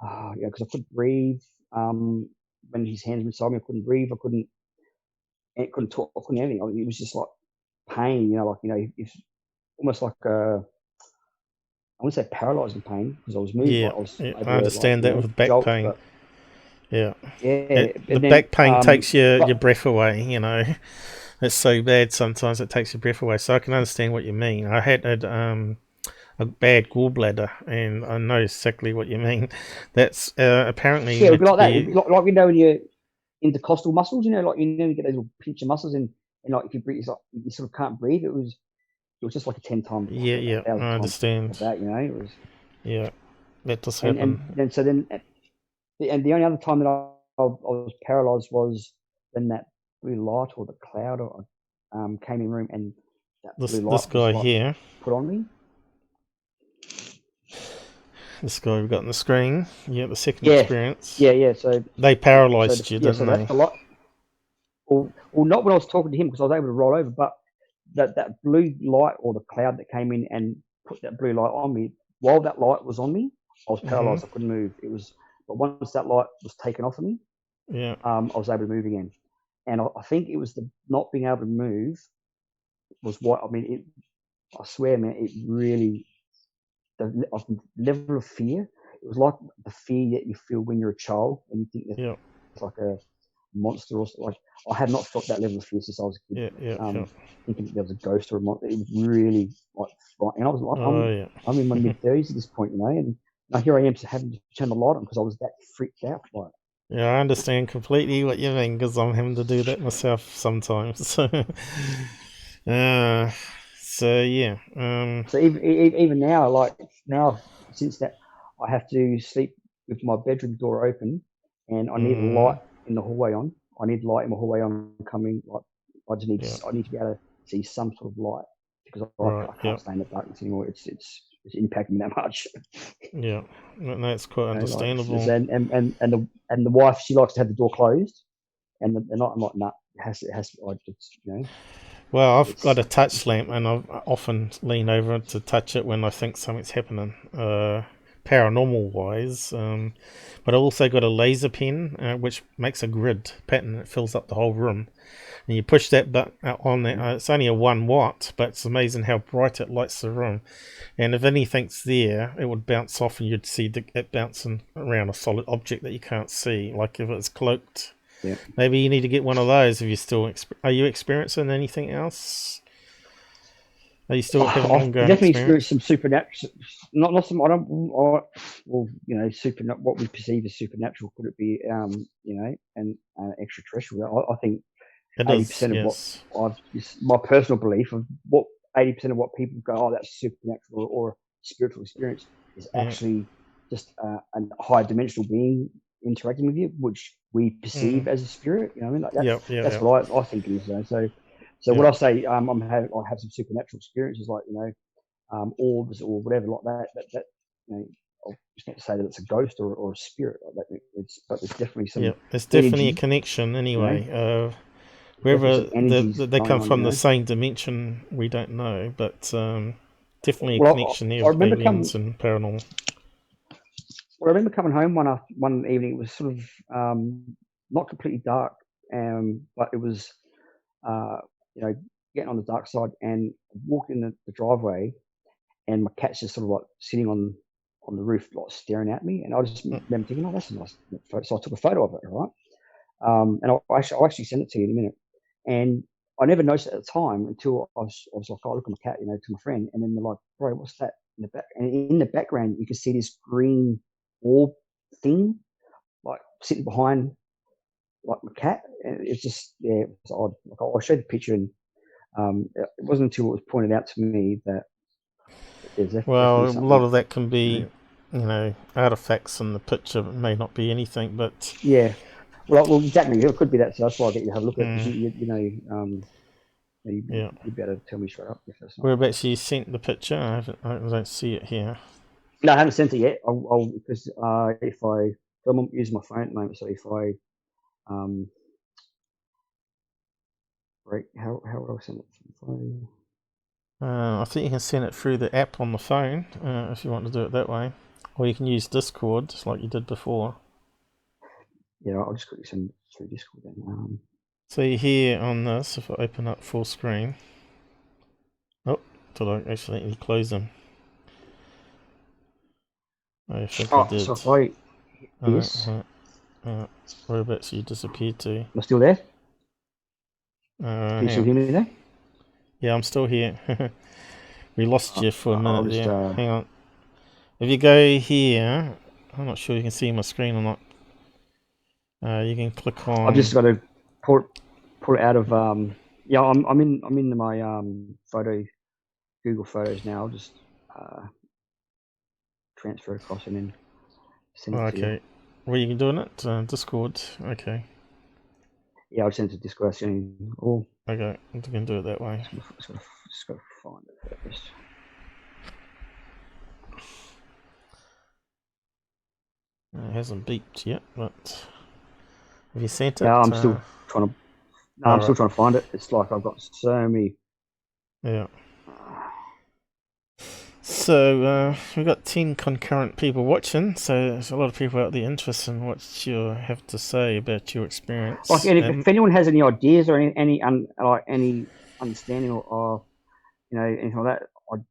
oh, yeah, because I couldn't breathe. When his hands were inside me, I couldn't breathe. I couldn't talk. I couldn't anything. It was just like pain, you know, like, you know, it's almost like I wouldn't say paralyzing pain, because I was moved, yeah, like I was yeah. I able to, like, understand you that know, with back jolt, pain. but Yeah, yeah. the And then back pain takes your but breath away. You know, it's so bad sometimes it takes your breath away. So I can understand what you mean. I had a bad gallbladder, and I know exactly what you mean. That's apparently yeah, it would meant be to like that. It'd be. be like, you know, when you're intercostal muscles, you know, like, you know, you get those little pinch of muscles, and like if you breathe, it's like you sort of can't breathe. It was just like a 10 times, Yeah, a yeah, thousand I times of understand. that, you know. It was, Yeah, that does and happen. then so then, and the only other time that I was paralyzed was when that blue light, or the cloud, came in the room, and that blue This light was guy like here, put on me. this guy we've got on the screen. Yeah, the second Yeah, experience. yeah. They paralyzed you, So didn't that they? the light, or not when I was talking to him, because I was able to roll over, but that blue light, or the cloud that came in and put that blue light on me. While that light was on me, I was Hmm. paralyzed. I couldn't move. But once that light was taken off of me, Yeah, I was able to move again. And I think it was the not being able to move was what, I mean. I swear, man, it really, the level of fear. It was like the fear that you feel when you're a child, when you think yeah, there's like a monster, or like, I had not felt that level of fear since I was a kid. yeah. Thinking that there was a ghost or a monster. It was really like, and I was like, Oh, yeah. I'm in my mid-30s at this point, you know, and now here I am having to turn the light on because I was that freaked out by it. Yeah, I understand completely what you mean because I'm having to do that myself sometimes. uh, So yeah, So even now, like now, since that, I have to sleep with my bedroom door open, and I need light in the hallway on. I need light in my hallway on coming. Like yeah, I need to be able to see some sort of light because right, I yeah, can't stay in the darkness anymore. It's impacting me that much. yeah. No, that's quite You know, like understandable. and the wife, she likes to have the door closed, and the night I'm like, nah, it has to, like, it's, you know, Well, I've got it's a touch lamp, and I often lean over to touch it when I think something's happening, paranormal wise. But I also got a laser pen, which makes a grid pattern that fills up the whole room. And you push that button on there. It's only a 1 watt, but it's amazing how bright it lights the room. And if anything's there, it would bounce off, and you'd see it bouncing around a solid object that you can't see. Like if it's cloaked. yeah. Maybe you need to get one of those if you're still. Are you experiencing anything else? Are you still having I've ongoing definitely experienced experience? some supernatural, not some. I don't. Well, you know, what we perceive as supernatural. Could it be, you know, and extraterrestrial? I think It is, 80% of what yes. my personal belief of what 80% of what people go, oh, that's supernatural or spiritual experience, is Yeah. actually just a high dimensional being interacting with you, which we perceive as a spirit. You know, what I mean, like Yep, yep, that's yep, what I think it is. So when yep, I say I have some supernatural experiences, like, you know, orbs or whatever like that, you know, it's not to say that it's a ghost or a spirit like that. But there's definitely some yep. There's definitely a energy. connection You know, anyway. there's definitely Whether some energies they going come on. from You the know, same dimension, we don't know, but definitely a well, connection there I with remember aliens and paranormal. coming home one evening. It was sort of not completely dark, but it was uh, you know, getting on the dark side, and walking the driveway, and my cat's just sort of like sitting on the roof, like staring at me, and I just remember thinking, oh, that's a nice photo. So I took a photo of it, right? And I'll actually send it to you in a minute. And I never noticed it at the time until I was like, oh, look at my cat, you know, to my friend. And then they're like, bro, what's that in the back? And in the background, you can see this green orb thing, like sitting behind like my cat. And it's just, yeah, it was odd. Like, I'll show you the picture. And it wasn't until it was pointed out to me that there's Well, definitely a lot something, of that can you know. be, artifacts in the picture. It may not be anything, but Yeah. Well, exactly. It could be that. So that's why I get you to have a look at it, because you know, yeah. you'd be able to tell me straight up if that's not. Whereabouts you sent the picture? I don't see it here. No, I haven't sent it yet. I'll because if I'm using my phone at the moment, so if I break, how would I send it from the phone? I think you can send it through the app on the phone if you want to do it that way, or you can use Discord just like you did before. Yeah, I'll just quickly send it through Discord then. So here on this, if I open up full screen, oh, did I accidentally close them? I think I Oh, did. so if I hit this, Whereabouts you disappeared to? am I still there? Can you Hang still on. hear me there? Yeah, I'm still here. We lost you for a I'll minute just there. Hang on. If you go here, I'm not sure you can see my screen or not. You can click I've on. just got to pull it out of yeah, I'm in my Google Photos now. I'll just transfer it across and then send Oh, it to you. okay. Where you can doing it? Discord. Okay. Yeah, I'll send it to Discord. Oh, Okay. We can do it that way. just gotta find it first. It hasn't beeped yet, but have you sent Yeah, it? I'm still trying to. No, I'm still Alright. trying to find it. It's like I've got so many. Yeah. So we've got 10 concurrent people watching, so there's a lot of people out there interested in what you have to say about your Like, experience. and if anyone has any ideas or any understanding or you know, anything like that, I'd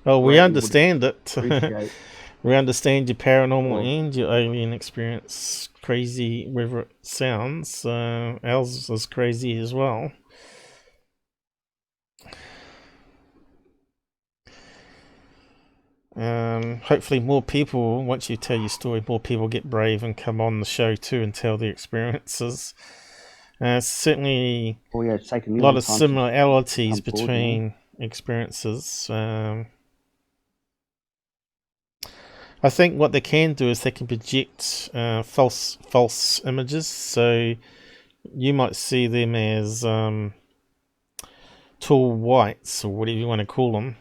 Well, we greatly would understand it. appreciate. We understand your paranormal Or and your alien experience, crazy whether it sounds. Ours is crazy as well. Hopefully, more people, once you tell your story, more people get brave and come on the show too and tell their experiences. Certainly yeah, it's taken me a a lot long of time to similarities come forward. You know. between experiences. I think what they can do is they can project false images. So you might see them as tall whites or whatever you want to call them,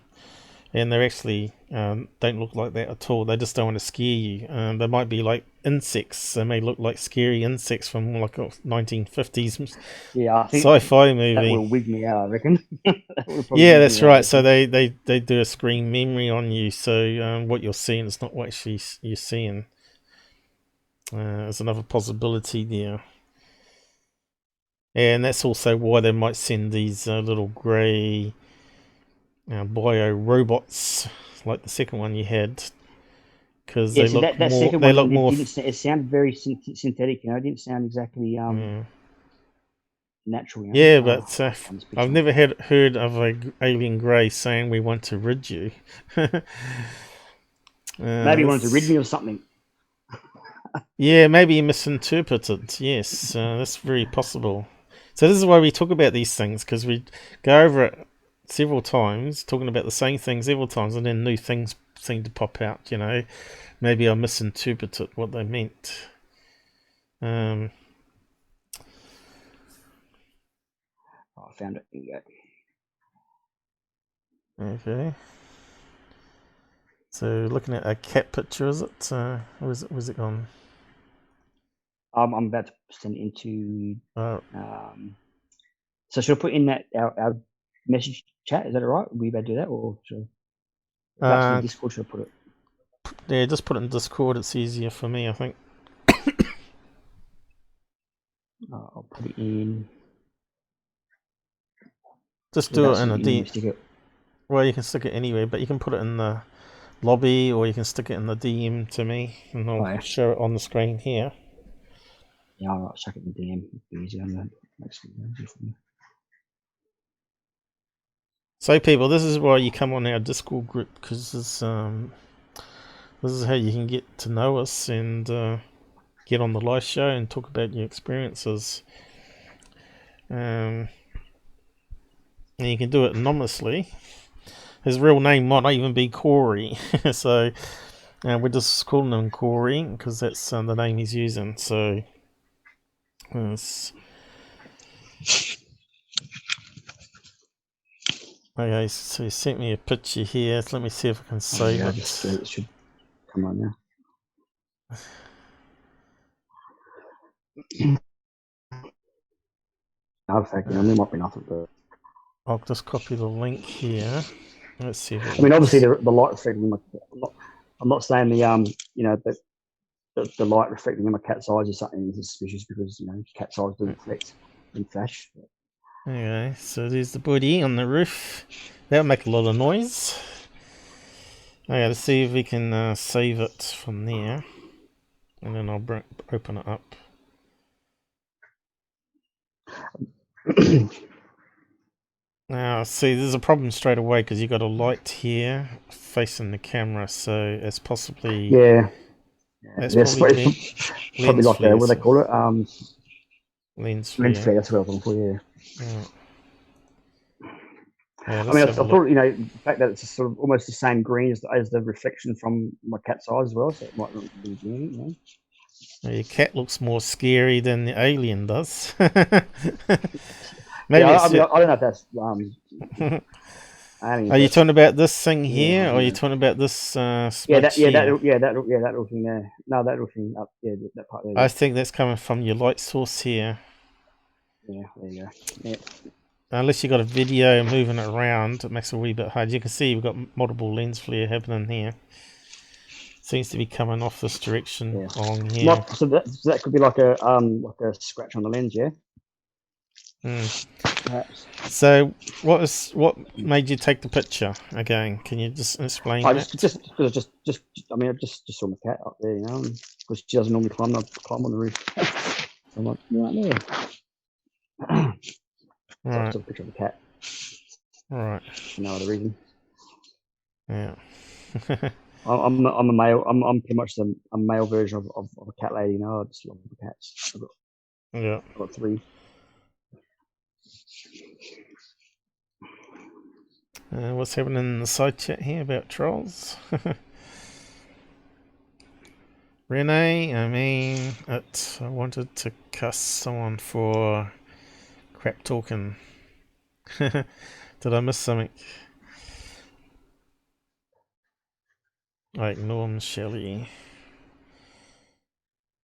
and they actually don't look like that at all. They just don't want to scare you. They might be like insects. They may look like scary insects from like a 1950s Yeah, I think sci-fi that movie. will wig me out, I reckon. Yeah, that's right. So they do a screen memory on you. So what you're seeing is not what actually you're seeing. There's another possibility there. And that's also why they might send these little grey bio robots, like the second one you had, because Yeah, they so look that more. second They one look more. it sounded very synthetic, you know. It didn't sound exactly natural, you know. Yeah, but On this I've picture. never heard of a alien grey saying we want to rid you. Maybe he wanted to rid me of something. Yeah, maybe you misinterpreted. Yes, that's very possible. So this is why we talk about these things, because we go over it several times, talking about the same thing several times, and then new things seem to pop out. You know, maybe I misinterpreted what they meant. Oh, I found it. Here you go. Okay. So looking at a cat picture, is it? Where's it gone? I'm about to send it into. Uh, So should I put in that our message chat? Is that all right? Are we about to do that, or should that's in Discord? Should I put it? Yeah, just put it in Discord. It's easier for me, I think. I'll put it in. Just So do that's it in a in DM. stick it. Well, you can stick it anywhere, but you can put it in the lobby, or you can stick it in the DM to me, and I'll show it on the screen here. Yeah, I'll chuck it in the DM. It'll be easier on that. So, people, this is why you come on our Discord group, because this is how you can get to know us and get on the live show and talk about your experiences. And you can do it anonymously. His real name might not even be Corey, so we're just calling him Corey because that's the name he's using. So, okay, so he sent me a picture here. So let me see if I can save it. It should come on now. Artifact, there might be nothing, but I'll just copy the link here. Let's see if it works. I mean, obviously the light reflecting. I'm not saying the the light reflecting in my cat's eyes is something suspicious, because cat's eyes do reflect in flash. Okay, so there's the buddy on the roof. That'll make a lot of noise. Okay, let's see if we can save it from there, and then I'll open it up. Now, see, there's a problem straight away because you got a light here facing the camera, so it's possibly that's probably probably like flare. what do they call it? Lens flare. Lens flare. That's what I was looking for. Yeah. Yeah, I mean, I thought the fact that it's sort of almost the same green as the reflection from my cat's eyes as well, so it might not be green. Your cat looks more scary than the alien does. Maybe I don't know if that's. Are you talking about this thing here, or are you talking about this? That little thing there. No, that little thing up. Yeah, that part there. I think that's coming from your light source here. Yeah, there you go. Yeah. Unless you got a video moving it around, it makes it a wee bit hard. You can see we've got multiple lens flare happening here. Seems to be coming off this direction along here. So that could be like a scratch on the lens, yeah. Perhaps. So what made you take the picture again? Can you just explain that? Just I saw my cat up there, because she doesn't normally climb on the roof. So I'm like, right there. So I took a picture of the cat. All right. No other reason. Yeah. I'm a male. I'm pretty much a male version of a cat lady. I just love the cats. I've got 3. What's happening in the side chat here about trolls? Renee, I wanted to cuss someone for crap talking. Did I miss something? I ignore Shelley.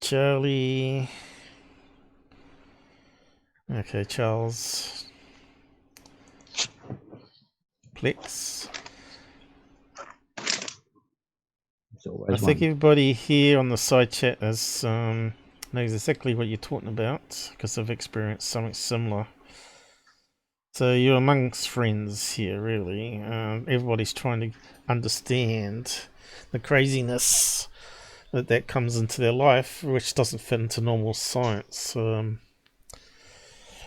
Charlie. Okay, Charles. Plex. I think everybody here on the side chat knows exactly what you're talking about because they've experienced something similar. So you're amongst friends here, really. Everybody's trying to understand the craziness that comes into their life, which doesn't fit into normal science.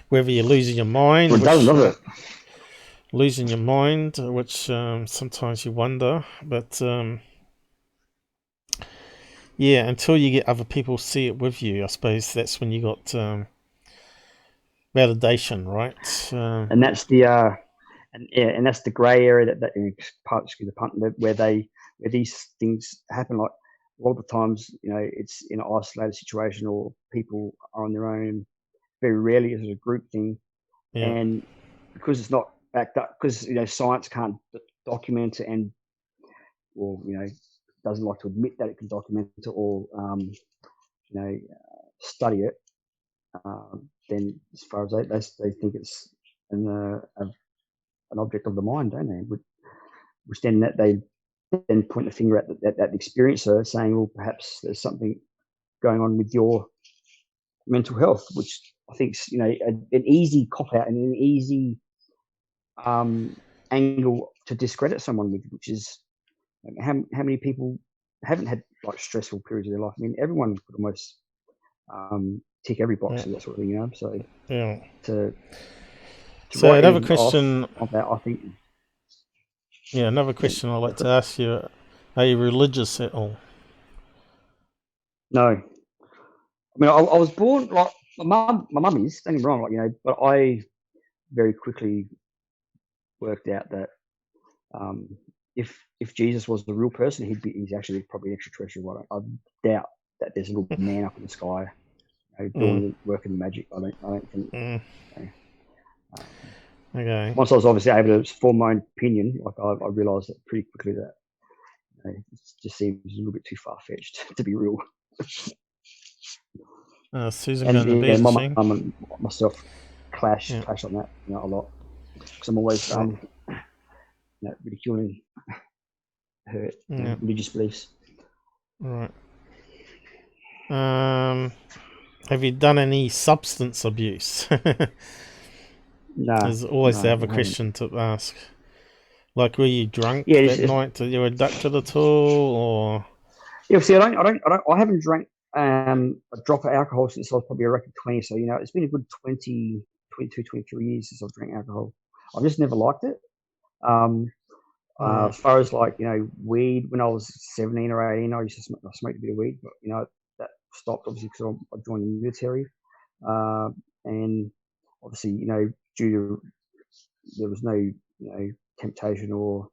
Whether you're losing your mind, well, it doesn't, does it? Losing your mind, which sometimes you wonder, but yeah, until you get other people see it with you, I suppose that's when you got validation, right? And that's the and that's the grey area that excuse the pun, where these things happen. Like a lot of the times, it's in an isolated situation or people are on their own. Very rarely is it a group thing, Yeah. and because it's not backed up, because science can't document it, and doesn't like to admit that it can document it or study it. Then, as far as they think it's an object of the mind, don't they? Which then that they then point the finger at that experiencer, saying, "Well, perhaps there's something going on with your mental health," which I think is an easy cop out and an easy angle to discredit someone with, which is how many people haven't had like stressful periods of their life. I mean, everyone could almost tick every box of that sort of thing, So yeah. So another question of that, I think. Yeah, another question I'd like to ask you: are you religious at all? No. I mean, I was born like my mum is. Don't get me wrong, but I very quickly worked out that if Jesus was the real person, he's actually probably extraterrestrial. I doubt that there's a little man up in the sky, doing working magic. I don't think. Okay. Once I was obviously able to form my own opinion, like I realised that pretty quickly that it just seems a little bit too far fetched to be real. Susan going to bed, my mum and myself clash on that a lot because I'm always ridiculing her religious beliefs. Right. Have you done any substance abuse? No. There's always the other question to ask. Like, were you drunk that night? Did you abducted at all, or? Yeah, see, I haven't drank a drop of alcohol since I was probably, I reckon, 20. So, it's been a good 20, 22, 23 years since I've drank alcohol. I've just never liked it. As far as weed, when I was 17 or 18, I used to smoke a bit of weed, but that stopped obviously because I joined the military, and obviously due to there was no temptation or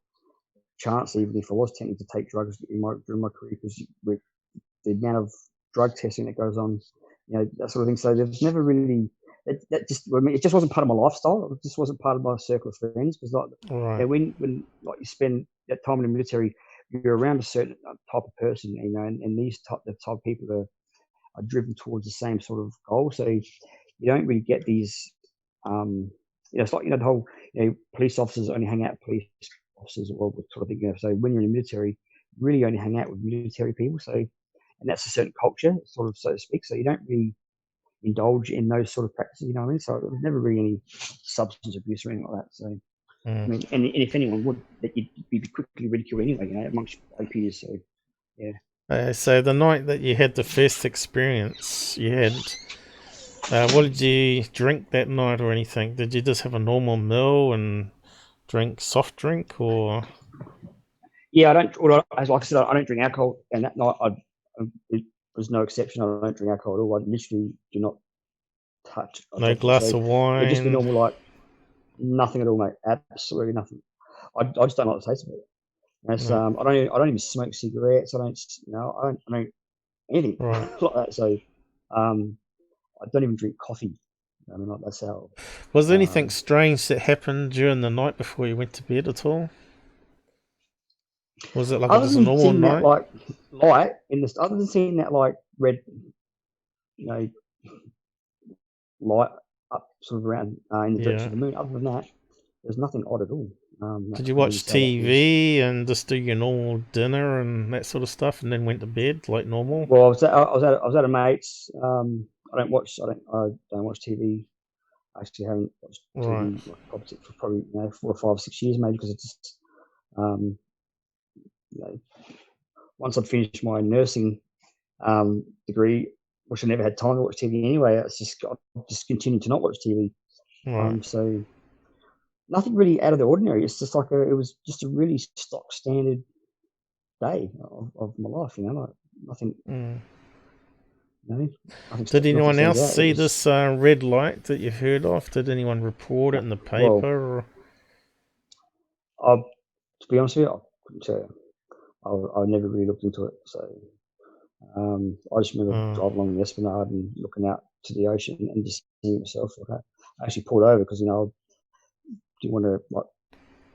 chance, even if I was tempted to take drugs during my career, because with the amount of drug testing that goes on, that sort of thing. So there's never really it just wasn't part of my lifestyle. It just wasn't part of my circle of friends. Because when like you spend that time in the military, you're around a certain type of person, and these type of people are driven towards the same sort of goal. So you don't really get these. It's like the whole police officers only hang out with police officers, or sort of thing. So when you're in the military, you really only hang out with military people. So, and that's a certain culture, sort of, so to speak. So you don't really indulge in those sort of practices. You know what I mean? So there was never really any substance abuse or anything like that. So I mean, and if anyone would, that you'd be quickly ridiculed anyway, amongst peers. So yeah. So the night that you had the first experience, you had. What did you drink that night or anything? Did you just have a normal meal and drink soft drink, or? Yeah, I don't. Well, as like I said, I don't drink alcohol, and that night it was no exception. I don't drink alcohol at all. I literally do not touch. No glass of wine. It'd just be normal, like nothing at all, mate. Absolutely nothing. I just don't like the taste of it. That's, No. I don't even smoke cigarettes. I don't, I don't anything Right. like that. So, I don't even drink coffee. I mean, like that's how. Was there anything Um, strange that happened during the night before you went to bed at all? Was it like other just a than normal seeing that night? like light in this, other than seeing that like red, you know, light up sort of around in the direction Yeah. of the moon. Other than that, there's nothing odd at all. Did I you could really watch say that was. TV and just do your normal dinner and that sort of stuff, and then went to bed like normal? Well, I was at a mate's. I don't watch TV. I actually haven't watched Right. TV like, for probably 4 or 5, 6 years maybe because it's just um, you know, once I'd finished my nursing degree, which I never had time to watch TV anyway. I just continued to not watch TV. Right. So nothing really out of the ordinary. It's just it was just a really stock standard day of my life. Like nothing. Mm. Did Nothing anyone else stands out. It see was this red light that you've heard of? Did anyone report it in the well, paper? Or? to be honest with you, I couldn't tell you. I never really looked into it. So I just remember Oh, driving along the Esplanade and looking out to the ocean and just seeing myself. I actually pulled over because I didn't want to like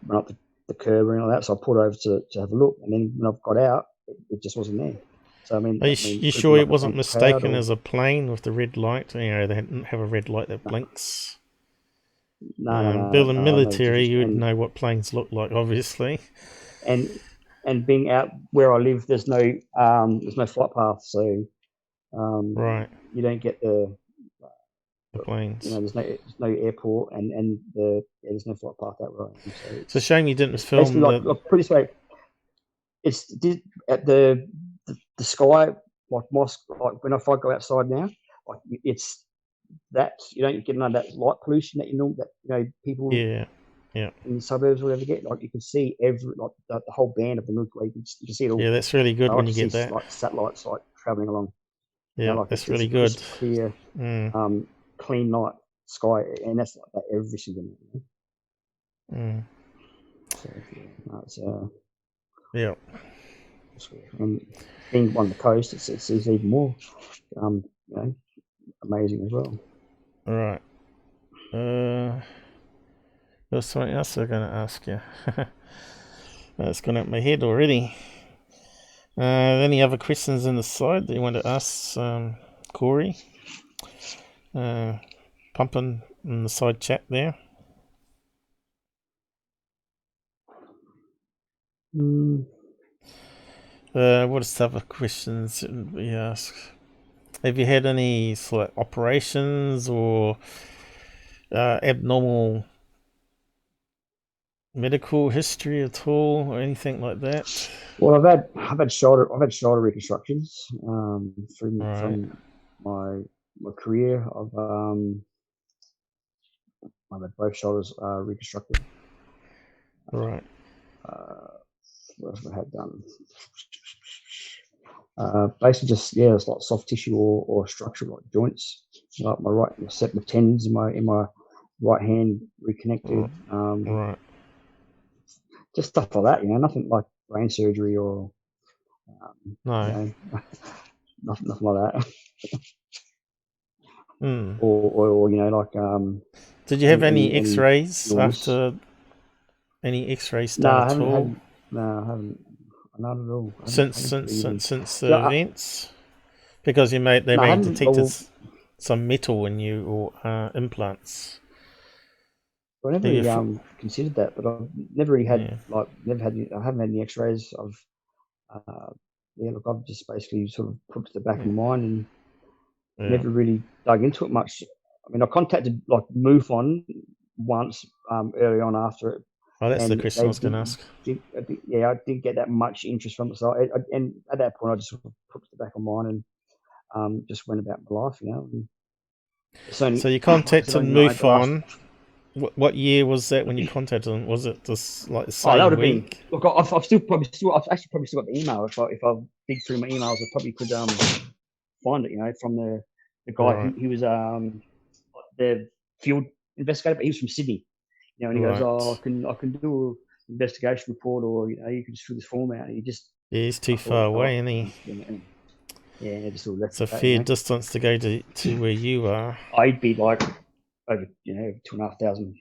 run up the curb or anything like that. So I pulled over to have a look, and then when I got out, it just wasn't there. So are it you could have been sure it like a wasn't faint cloud mistaken or as a plane with the red light? You know, they didn't have a red light that blinks. Being the no. military, you would know what planes look like, obviously. And and being out where I live, there's no flight path, so Right, you don't get the planes. there's no airport and there's no flight path that way. So It's a shame you didn't it's basically film the. like pretty straight. It's at the sky like mosque like if I go outside now, like it's that you don't get none of that light pollution that people Yeah, yeah, in the suburbs or whatever get. Like you can see the whole band of the Milky Way. You can see it all. yeah. That's really good I when like you to see get that. like satellites like traveling along. Yeah, Like that's it's really a good. crisp, clear, Mm, clean night sky, and that's like that every single night. mm, So it's yeah. and being on the coast, it's even more amazing as well. All right. There's something else I'm going to ask you. That's gone out my head already. Any other questions in the side that you want to ask Corey? Pumping in the side chat there. Mm. What is the other questions we ask? Have you had any sort of operations or abnormal medical history at all, or anything like that? Well, I've had shoulder reconstructions Right, from my career. I've had both shoulders reconstructed. right, What else have I had done? Basically, just it's like soft tissue or structure like joints. Like my set of tendons in my right hand reconnected. right. Just stuff like that. Nothing like brain surgery or No. nothing like that. Hmm. Or like Did you have any any X-rays illness. after any X-rays No, done at all I haven't. Not at all. since Haven't even. the Yeah, events? Because they no, I may have haven't. detected some metal in you or implants. I never Have you? really considered that, but I've never really had Yeah, I haven't had any X-rays. Look, I've just basically sort of put it to the back of my mind and yeah. never really dug into it much. I mean, I contacted like MUFON once early on after it, Oh, that's the and question I they was going to ask. I didn't get that much interest from it. So, and at that point, I just sort of put it to the back of my mind and just went about my life, And it's only, So you like I said, contacted only the last. MUFON. What year was that when you contacted them? Was it this like the Oh, that would same have been. week? Look, I've actually probably still got the email. If I dig through my emails, I probably could find it. From the guy. Right, He was the field investigator, but he was from Sydney. And he goes, "Oh, right. I can do investigation report, or you can just fill this form out. And you just, Yeah, he's too I far thought, away, isn't he? yeah, just sort of left It's a it at fair that. distance to go to where you are. I'd be like over 2,500,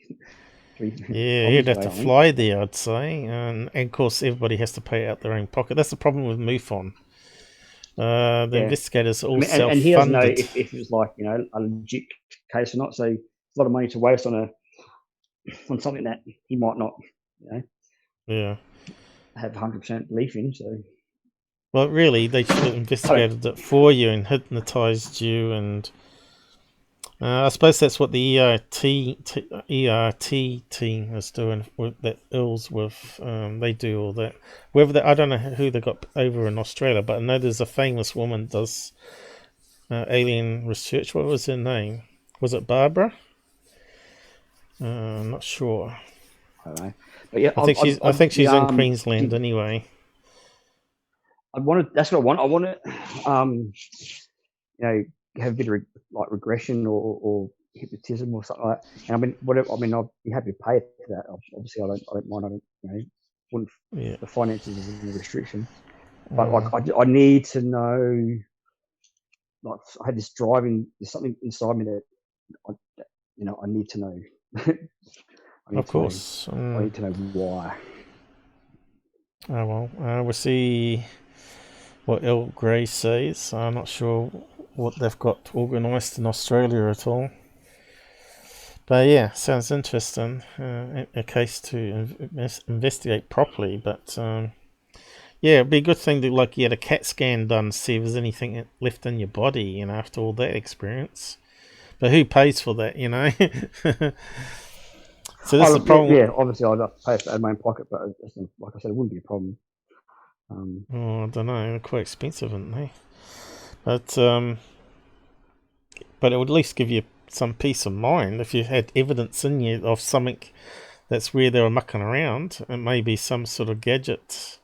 Yeah, kilometers he'd have away, to I think. fly there, I'd say, and of course everybody has to pay out their own pocket. That's the problem with MUFON. The Yeah. investigators are I all mean, and he doesn't know self-funded. if it was like a legit case or not. So it's a lot of money to waste on something that he might not, Yeah. have 100% belief in. So Well, really, they should have investigated it for you and hypnotized you, and I suppose that's what the ERT team is doing with that ills with. They do all that. I don't know who they got over in Australia, but I know there's a famous woman does alien research. What was her name? Was it Barbara? I'm not sure. I don't know. But yeah, I think she's in Queensland did, anyway. that's what I want. I want to, have a bit of like regression or hypnotism or something like that. And I mean, whatever. I mean, I'd be happy to pay for that. Obviously, I don't mind. I don't, wouldn't. Yeah. The finances isn't a restriction, but like I need to know. Like I had this driving. There's something inside me that I, I need to know. Of course. I need to know why. Oh well, we'll see what El Grey says. I'm not sure what they've got organised in Australia at all. But yeah, sounds interesting. A case to investigate properly. But yeah, it'd be a good thing to get a CAT scan done to see if there's anything left in your body, after all that experience. But who pays for that, So this is the problem. Yeah, obviously I'd have to pay for it out of my own pocket, but like I said, it wouldn't be a problem. I don't know. They're quite expensive, aren't they? But it would at least give you some peace of mind if you had evidence in you of something that's where they were mucking around. It may be some sort of gadget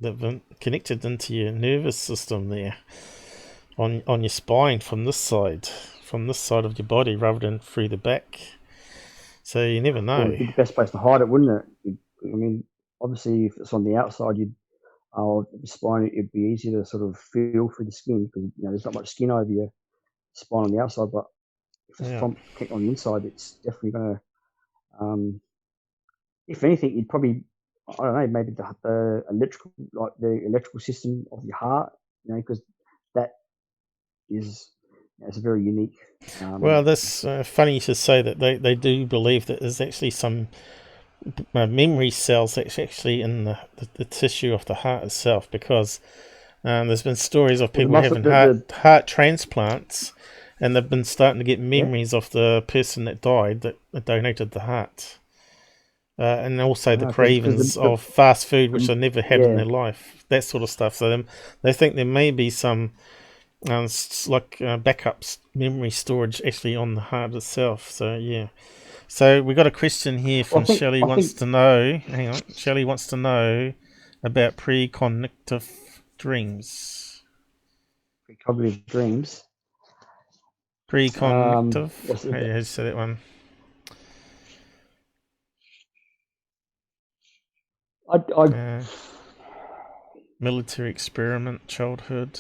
that been connected into your nervous system there on your spine from this side of your body rather than through the back. So you never know. Well, it'd be the best place to hide it, wouldn't it? I mean, obviously, if it's on the outside, the spine, it'd be easier to sort of feel through the skin because there's not much skin over your spine on the outside. But if it's on the inside, it's definitely going to. If anything, you'd probably, I don't know, maybe the electrical system of your heart, because that is it's a very unique. Well, that's funny you should say that. They do believe that there's actually some memory cells that's actually in the tissue of the heart itself, because there's been stories of people having heart transplants, and they've been starting to get memories of the person that died that donated the heart. And also the cravings of fast food, which they never had in their life, that sort of stuff. So they think there may be some backup memory storage actually on the heart itself. So yeah. So we got a question here from Shelley wants to know. Hang on, Shelley wants to know about precognitive dreams. Precognitive dreams. Precognitive. How do you say that one? Military experiment, childhood.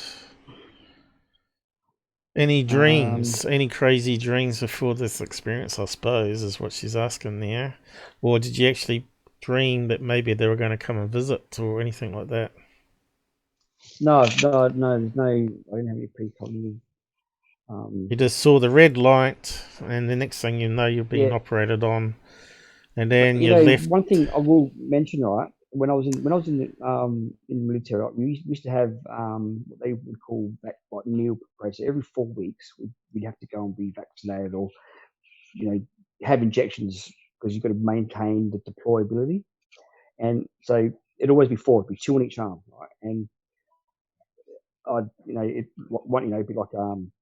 Any dreams? Any crazy dreams before this experience, I suppose, is what she's asking there. Or did you actually dream that maybe they were going to come and visit or anything like that? No, there's no, I didn't have any precognitive. You just saw the red light, and the next thing you know, you're being operated on, and then you left. One thing I will mention, right? When I was in the military, right, we used to have what they would call meal process. Every 4 weeks, we'd have to go and be vaccinated or have injections because you've got to maintain the deployability. And so it'd always be 4, it'd be 2 on each arm, right? And it'd be like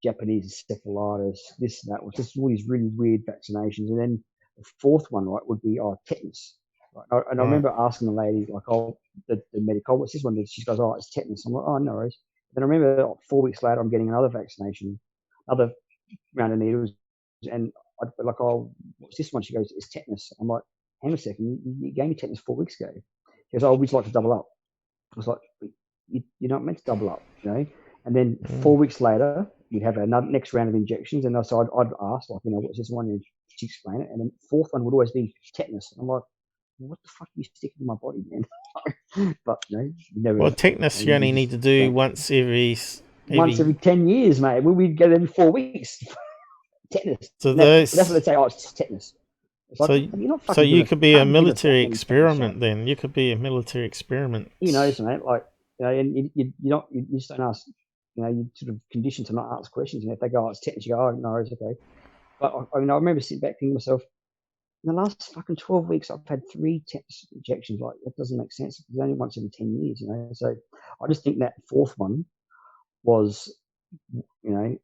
Japanese encephalitis, this and that, was just all these really weird vaccinations. And then the fourth one, right, would be tetanus. Right? And I remember asking the lady, the medic, what's this one? She goes, it's tetanus. I'm like, oh, no worries. Then I remember 4 weeks later, I'm getting another vaccination, another round of needles, and what's this one? She goes, it's tetanus. I'm like, hang on a second, you gave me tetanus 4 weeks ago. He goes, oh, we'd like to double up. I was like, you're not meant to double up, you know. And then 4 weeks later, we'd have another next round of injections, and so I'd ask, like, you know, what's this one? And she'd explain it, and then the fourth one would always be tetanus. I'm like, what the fuck are you sticking in my body, man? But you know, you never. Well, tetanus you only need to do once every 10 years, mate. We'd get every 4 weeks. Tetanus. So that's what they say. Oh, it's tetanus. It's like, so you could be a military experiment then. You could be a military experiment. You know, mate. Like, you know, and you just don't ask. You know, you sort of conditioned to not ask questions. You know, if they go, oh, it's tetanus, you go, oh, no, it's okay. But I remember sitting back thinking to myself, in the last fucking 12 weeks, I've had 3 tetanus injections. Like, that doesn't make sense. It's only once every 10 years, you know. So I just think that fourth one was, you know,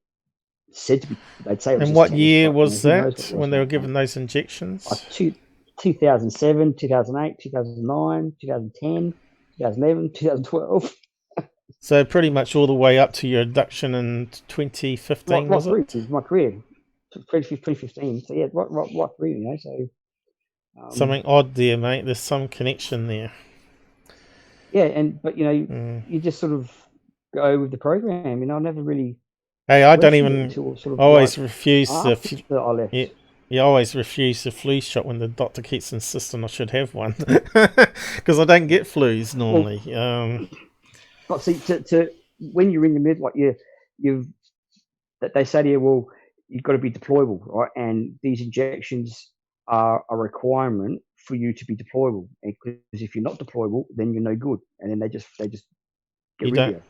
said to be. They'd say it was. And what year was that when they were given those injections? 2007, 2008, 2009, 2010, 2011, 2012. So pretty much all the way up to your induction in 2015, was it? My career, 2015. So yeah, right through, you know. So something odd there, mate. There's some connection there. Yeah, but you know, you just sort of go with the program. You know, I never really. Hey, I don't even. Sort of always refuse the. I left. Yeah, you always refuse the flu shot when the doctor keeps insisting I should have one because I don't get flus normally. But see, to when you're in the mid, like that they say to you, well, you've got to be deployable, right? And these injections are a requirement for you to be deployable. Because if you're not deployable, then you're no good. And then they just get rid of you.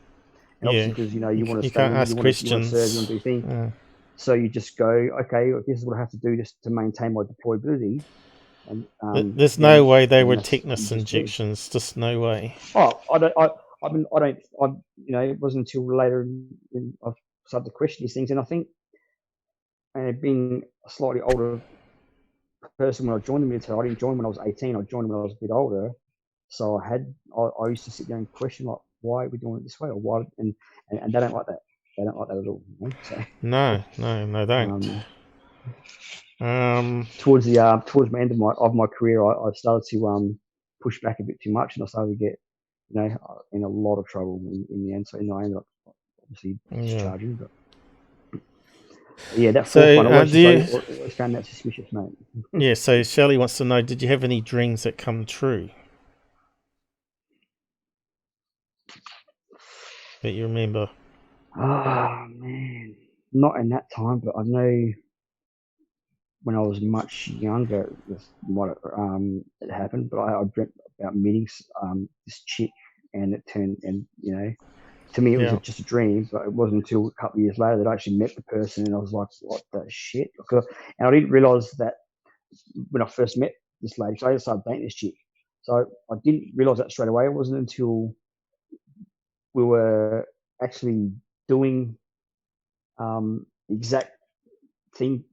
And obviously, because you know you want to stay, can't ask questions. You want to serve, you want to do things. So you just go, okay, this is what I have to do just to maintain my deployability. And there's no way they were tetanus injections. Just no way. Oh, I don't. You know, it wasn't until later I've started to question these things, and I think, being a slightly older person when I joined the military, I didn't join when I was 18. I joined when I was a bit older, so I used to sit there and question, like, why are we doing it this way, or why? And they don't like that. They don't like that at all. You know? So, no, they don't. Towards the end of my career, I started to push back a bit too much, and I started to get, you know, in a lot of trouble in the end. So I ended up obviously discharging. But yeah, that fourth one, I always found that suspicious, mate. Yeah. So Shelley wants to know: did you have any dreams that come true that you remember? Oh man, not in that time, but I know when I was much younger, it happened. But I dreamt about meeting this chick, and it turned, and you know, to me it was just a dream. But it wasn't until a couple of years later that I actually met the person, and I was like, what the shit? And I didn't realize that when I first met this lady. So I started dating this chick. So I didn't realize that straight away. It wasn't until we were actually doing the exact thing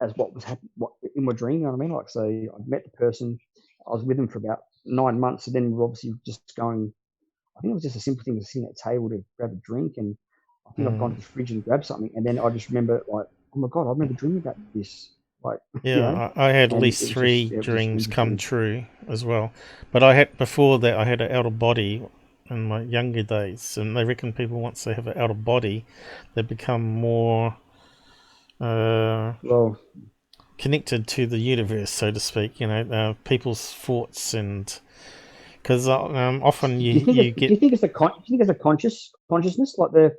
as what was happening in my dream. You know what I mean? Like, so I met the person. I was with them for about 9 months, and then we were obviously just going. I think it was just a simple thing to sit at a table to grab a drink, and I think I've gone to the fridge and grabbed something, and then I just remember, like, oh my god, I remember dreaming about this. Like, yeah, you know? I had at least 3 dreams come true as well. But I had before that I had an out of body in my younger days, and they reckon people once they have an out of body, they become more connected to the universe, so to speak. You know, people's thoughts, and because often you get. Do you think it's a consciousness, like the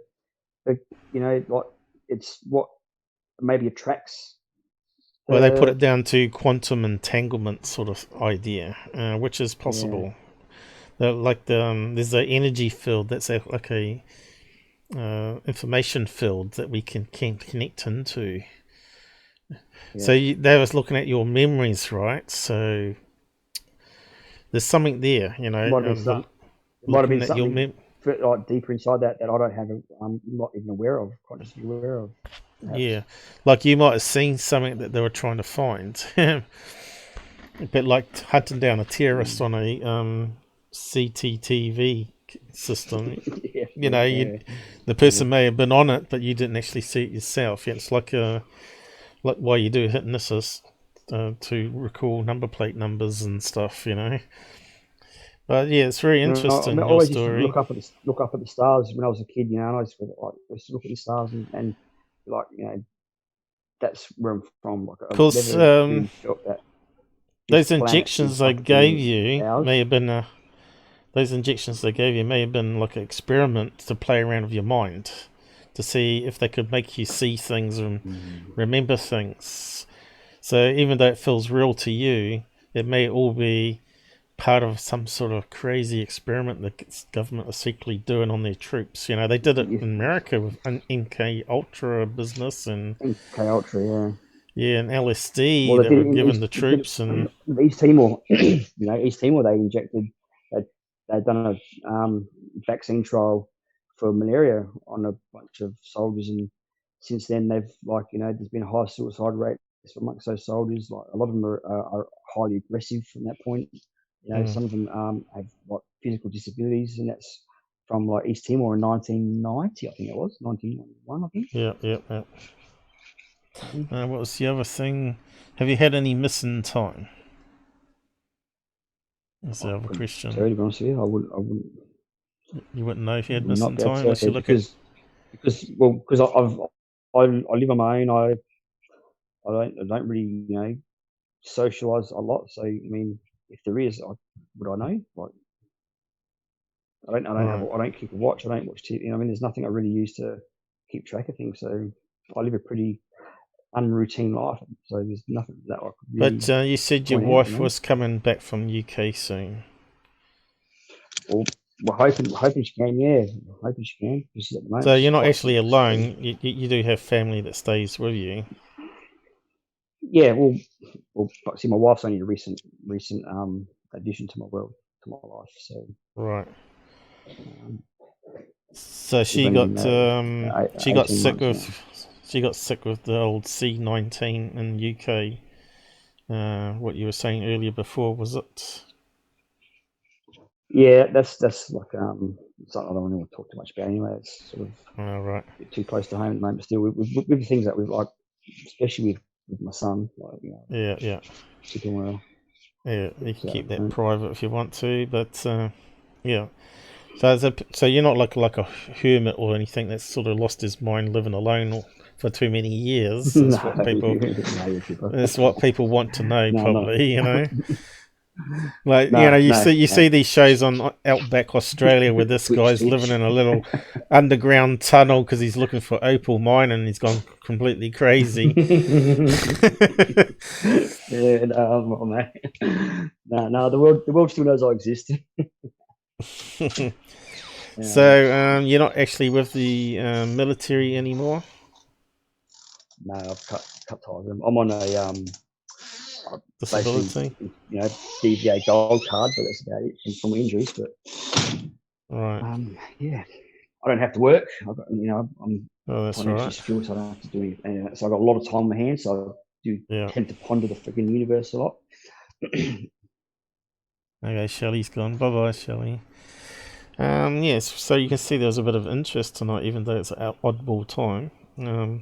you know, like it's what maybe attracts. Well, they put it down to quantum entanglement sort of idea, which is possible. Yeah. There's an energy field that's like a information field that we can connect into. Yeah. So they was looking at your memories, right? So there's something there, you know. Might have been something like deeper inside that I don't have. I'm not even aware of, consciously aware of. Perhaps. Yeah, like you might have seen something that they were trying to find, a bit like hunting down a terrorist on a CCTV system. The person may have been on it, but you didn't actually see it yourself. Yeah, it's like why you do hit and misses to recall number plate numbers and stuff, you know. But yeah, it's very I interesting, your always used to story. look up at the stars when I was a kid, and I used to look at the stars and like, that's where I'm from. Like, I've Because never really felt that this those planet injections is they like gave you ours. may have been those injections they gave you may have been like an experiment to play around with your mind, to see if they could make you see things and remember things. So even though it feels real to you, it may all be part of some sort of crazy experiment that the government are secretly doing on their troops. You know, they did it in America with an MK Ultra business and MK Ultra, yeah. yeah, and LSD Well, they that did were it in given East, the they did troops and it East Timor. East Timor, they injected, they they'd done a vaccine trial for malaria on a bunch of soldiers, and since then they've, like, there's been a high suicide rate amongst those soldiers. Like, a lot of them are highly aggressive from that point. Some of them have like physical disabilities, and that's from like East Timor in 1990, I think it was 1991, I think. yeah. What was the other thing? Have you had any missing time? That's the I other couldn't question. tell you, to be honest with you. You wouldn't know if you had Would not missing be able time to tell unless you you, look at. because I live on my own. I don't really, socialize a lot. So, I mean, if there is, would I know? Like, Right. I don't keep a watch. I don't watch TV. I mean, there's nothing I really use to keep track of things. So I live a pretty unroutine life. So there's nothing that I could really But you said your point out. wife was coming back from UK soon. Well, we're hoping she can. Yeah, we're hoping she can. Because at the moment So you're she's not quite actually sick. So alone. You do have family that stays with you. yeah, but see, my wife's only a recent addition to my world, to my life. So Right. um, So we've she only been got married she got 18 sick months now. with the old C-19 in UK. What you were saying earlier before, was it? Yeah, that's like something I don't want to talk too much about anyway. It's sort of Right. a bit too close to home at the moment. But still, with the things that we've, like, especially with my son, like, Yeah. super well. Yeah, you can But keep that private if you want to, but yeah. So you're not like a hermit or anything that's sort of lost his mind living alone for too many years. That's no, what people. no, you're super. That's what people want to know, No, no, probably. You know, like no, you no, see no. these shows on Outback Australia where this guy's living Twitch. in a little underground tunnel because he's looking for opal mine and he's gone completely crazy. Yeah, no, mate. No, the world still knows I exist. Um, So you're not actually with the military anymore. no, I've cut ties with them. I'm on a basically, Disability. DVA gold card, but that's about it from injuries. But Right. yeah, I don't have to work. I'm Oh, that's financially right. secure, so I don't have to do anything. So I've got a lot of time on my hands. So I do Yeah. tend to ponder the freaking universe a lot. Okay, Shelley's gone. Bye bye, Shelley. Yes, so you can see there's a bit of interest tonight, even though it's an oddball time. Hmm.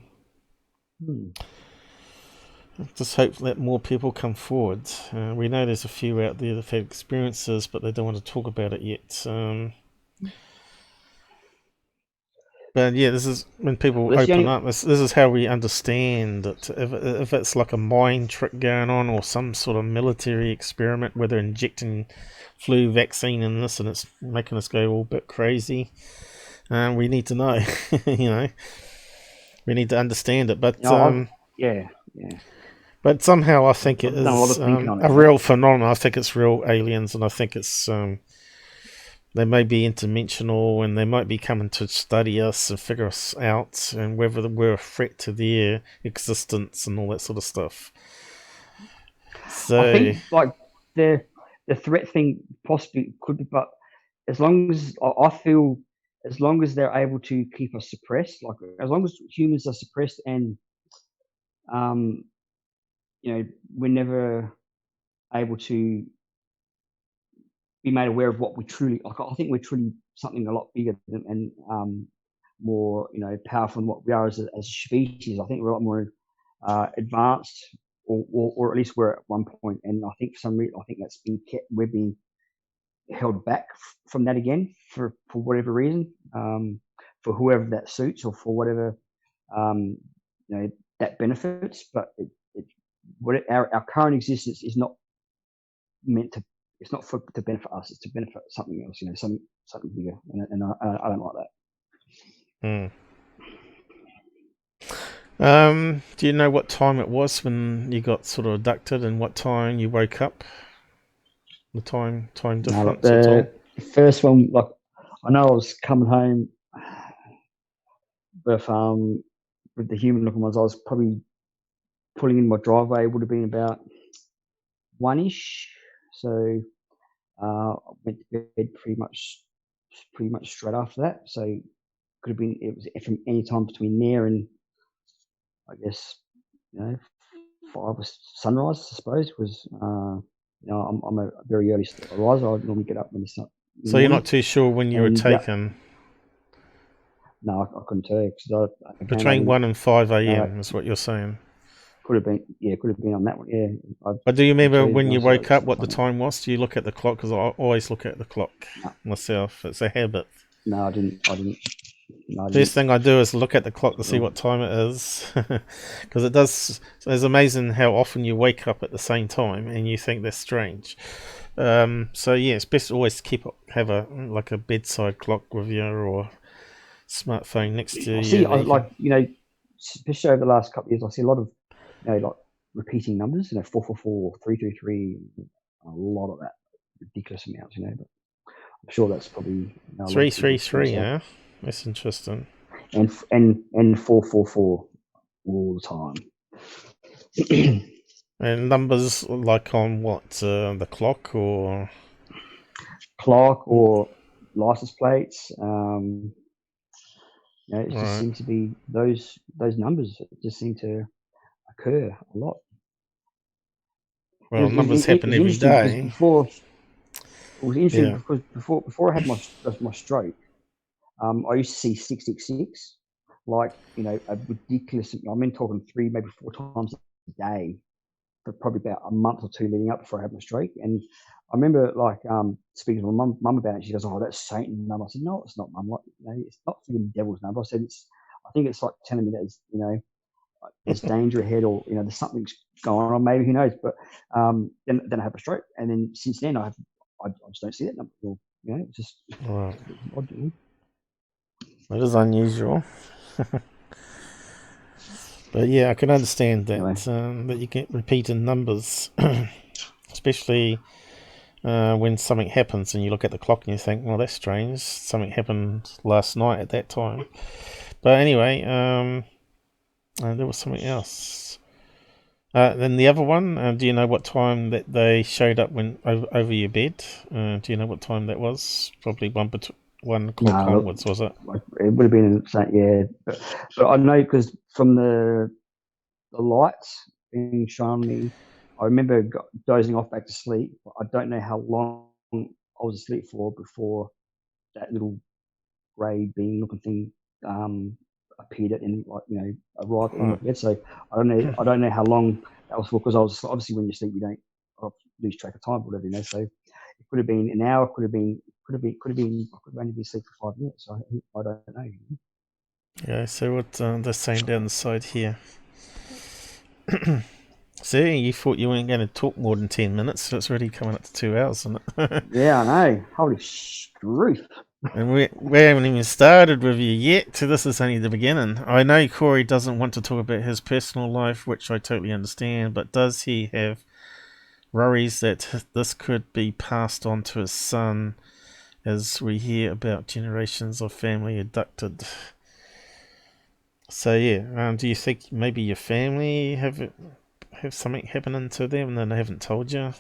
Just hope that more people come forward. We know there's a few out there that have had experiences, but they don't want to talk about it yet. But yeah, this is when people Well, that's the open only. up. This is how we understand it. If it's like a mind trick going on, or some sort of military experiment where they're injecting flu vaccine in this and it's making us go all a bit crazy, we need to know. you know, we need to understand it. Yeah, yeah. But somehow I think it I've done a lot is of thinking on it, a mate. real phenomenon. I think it's real aliens, and I think it's they may be interdimensional, and they might be coming to study us and figure us out, and whether we're a threat to their existence and all that sort of stuff. I So think, like, the threat thing possibly could be, but as long as I feel, as long as they're able to keep us suppressed, like as long as humans are suppressed, and um, we're never able to be made aware of what we truly like. I think we're truly something a lot bigger and more, powerful than what we are as a species. I think we're a lot more advanced or at least were at one point. And I think for some reason, I think that's been kept. We've been held back from that again for whatever reason, for whoever that suits or for whatever that benefits. But our current existence is not meant to. It's not to benefit us. It's to benefit something else. Something bigger. And I don't like that. Do you know what time it was when you got sort of abducted and what time you woke up? The time difference at all? The first one, like, I know I was coming home with the human looking ones. I was probably pulling in my driveway. It would have been about 1-ish. So I went to bed pretty much straight after that. So it was from any time between there and, I guess, 5 or sunrise, I suppose, was I'm a very early riser. I normally get up when it's not. So you're not too sure when you were taken? No, I couldn't tell you. Between 1 and 5 a.m. is what you're saying. Could have been on that one. Yeah. But do you remember when you woke up what the time was? Do you look at the clock? Because I always look at the clock myself. It's a habit. No, I didn't. First thing I do is look at the clock to see what time it is, because it does. It's amazing how often you wake up at the same time and you think that's strange. So yeah, it's best always to have a bedside clock with you or smartphone next to you. See, especially over the last couple of years, I see a lot of like repeating numbers. 444, 333, a lot of that ridiculous amounts. But I'm sure that's probably 333. Yeah. That's interesting. And 444 all the time. And numbers like on what? The clock or license plates. It just seems to be those numbers just seem to occur a lot. Well, numbers happen every day. It was interesting because before I had my stroke, I used to see 666, like a ridiculous. I'm talking 3, maybe 4 times a day for probably about a month or 2 leading up before I had my stroke. And I remember speaking to my mum about it. She goes, "Oh, that's Satan's number." I said, "No, it's not, Mum. It's not the devil's number." I said, I think it's like telling me that there's danger ahead, or there's something's going on. Maybe, who knows? But then I have a stroke, and then since then I just don't see that number. It's just odd. It is unusual. But yeah, I can understand that that you get repeating numbers, especially when something happens and you look at the clock and you think, well, that's strange. Something happened last night at that time. But anyway, there was something else. Then the other one, do you know what time that they showed up when over your bed? Do you know what time that was? Probably 1 o'clock onwards, was it? It would have been but I know because from the lights being shown on me, I remember dozing off back to sleep. I don't know how long I was asleep for before that little grey bean looking thing appeared arrived in my bed. So I don't know how long that was for, because I was obviously, when you sleep you don't lose track of time, whatever. So it could have been an hour, could have only been asleep for 5 minutes. I don't know. Yeah, so what they're saying down the side here. See, you thought you weren't going to talk more than 10 minutes, so it's already coming up to 2 hours, isn't it? Yeah, I know. Holy screw. And we haven't even started with you yet, so this is only the beginning. I know Corey doesn't want to talk about his personal life, which I totally understand, but does he have worries that this could be passed on to his son, as we hear about generations of family abducted? So yeah, do you think maybe your family have something happening to them and they haven't told you?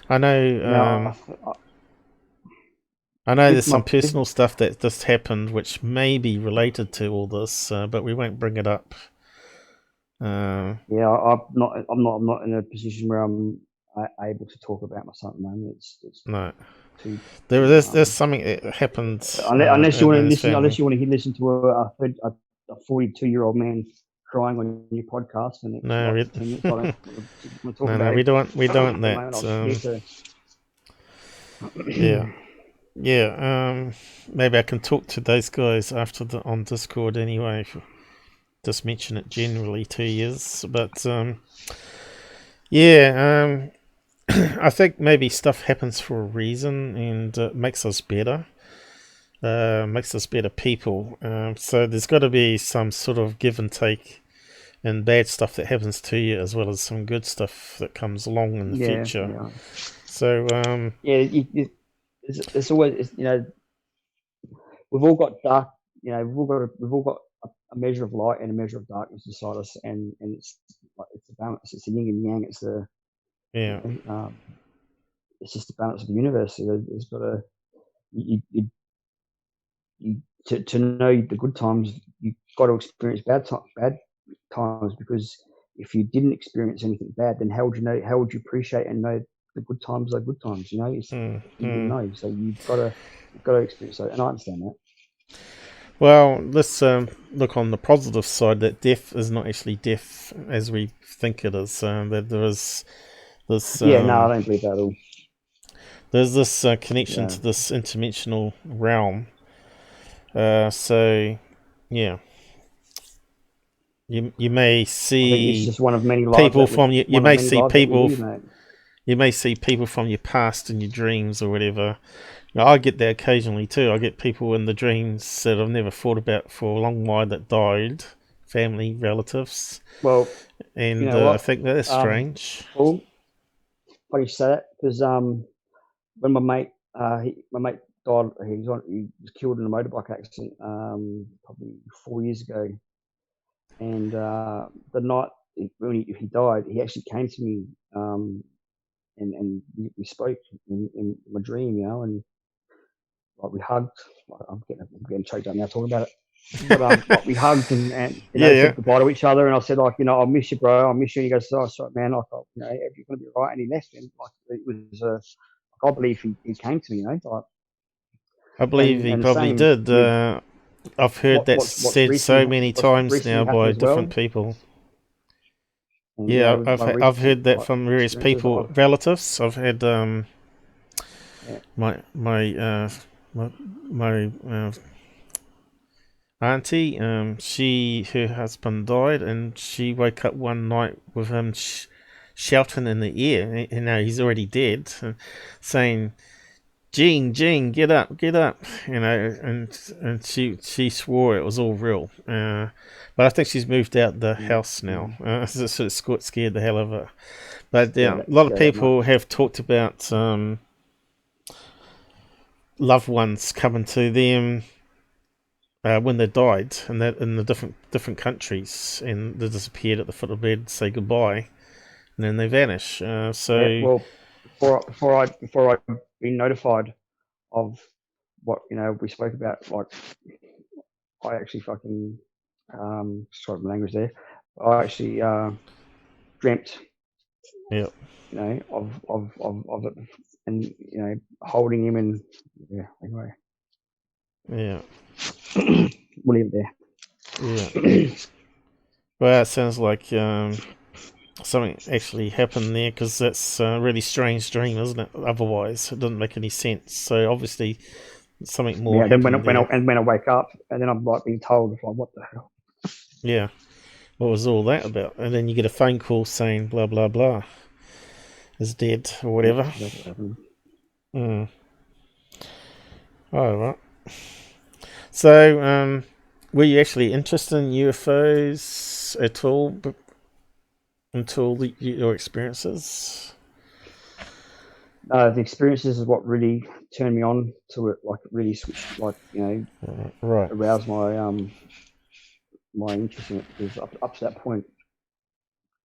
I know. I know there's some personal stuff that just happened which may be related to all this, but we won't bring it up. I'm not in a position where I'm able to talk about my son at the moment. It's no. There's something that happened. Unless you want to listen to a 42-year-old man crying on your podcast for the next No, like 10 minutes. I don't want to talk about we it don't at the that. moment. I just need to. Yeah. Maybe I can talk to those guys after on Discord anyway. Just mention it generally to you, but yeah. I think maybe stuff happens for a reason and it makes us better. Makes us better people. So there's got to be some sort of give and take and bad stuff that happens to you, as well as some good stuff that comes along in the future. Yeah. So it's always we've all got dark. We've all got a measure of light and a measure of darkness inside us, and it's like it's a balance. It's a yin and yang. It's the yeah. it's just the balance of the universe. There's got to to know the good times. You've got to experience bad times, because if you didn't experience anything bad, then how would you know? How would you appreciate and know the good times are good times? You wouldn't know. So you've got to experience that, and I understand that. Well, let's look on the positive side, that death is not actually death as we think it is. That there is this. No, I don't believe that at all. There's this connection to this interdimensional realm. So, yeah. You may see, I think it's just one of many lives people from you. You may see people. Live, you may see people from your past in your dreams or whatever. I get that occasionally too. I get people in the dreams that I've never thought about for a long while that died, family, relatives. Well, and I think that's strange. Well, funny you say that, because when my mate died, he was killed in a motorbike accident probably 4 years ago, and the night when he died, he actually came to me, and we spoke in my dream, and like we hugged. I'm getting choked up now talking about it. But like we hugged and said goodbye to each other, and I said, like, I miss you, bro. I miss you. And he goes, oh, sorry, man. Like, you're gonna be right. And he left, and like it was I believe he came to me, like. I believe he probably did. I've heard that said so many times now by different people. And, yeah, I've heard that from various people, relatives. I've had my auntie, her husband died, and she woke up one night with him shouting in the ear. He's already dead, saying, Gene, get up, and she swore it was all real. But I think she's moved out the house now. So it scared the hell of her. But a lot of people have talked about loved ones coming to them when they died, and that in the different countries, and they disappeared at the foot of the bed, say goodbye, and then they vanish. Well, before I'd been notified of what we spoke about, like, I actually fucking sorry my language there. I actually dreamt, of it, and holding him, and anyway. Yeah. We'll leave it there. Yeah. Well, it sounds like something actually happened there, because that's a really strange dream, isn't it? Otherwise, it doesn't make any sense. So obviously, something more happened there. When I wake up, and then I'm like being told, like, what the hell? Yeah. What was all that about? And then you get a phone call saying blah blah blah is dead or whatever. Oh, right. So, were you actually interested in UFOs at all until your experiences? The experiences is what really turned me on to it. Like, it really switched, like, right, aroused my interest in it, because up to that point,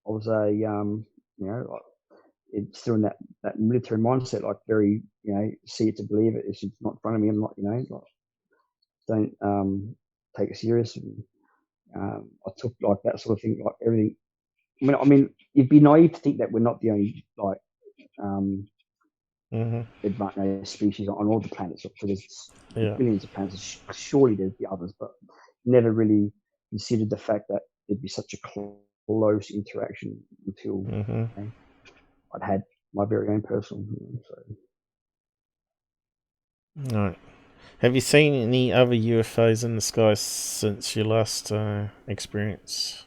I was like, it's still in that military mindset, like, very, see it to believe it. It's not in front of me. I'm not, like, don't take it serious. And, I took, like, that sort of thing, like everything. I mean, it'd be naive to think that we're not the only, like, advanced species on all the planets. Because there's millions of planets. Surely there's the others, but never really considered the fact that there'd be such a close interaction until I'd had my very own personal. Right. Have you seen any other UFOs in the sky since your last experience?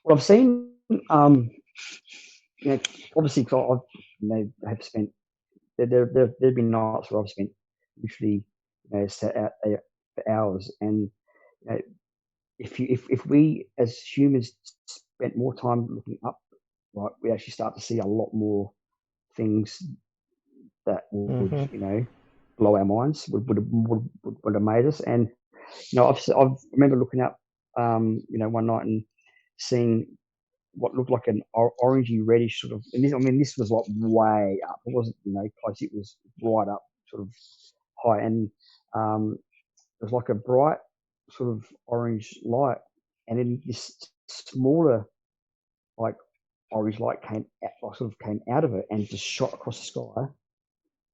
Well, I've seen, obviously, because have spent there've been nights where I've spent literally, sat out there for hours, and you know, if we as humans spent more time looking up, right, we actually start to see a lot more things that would, blow our minds, would amaze us. And I've remember looking up, one night and seeing what looked like an orangey reddish sort of. And this was like way up. It wasn't close. It was right up, sort of high, and it was like a bright sort of orange light, and then this smaller like orange light came out of it and just shot across the sky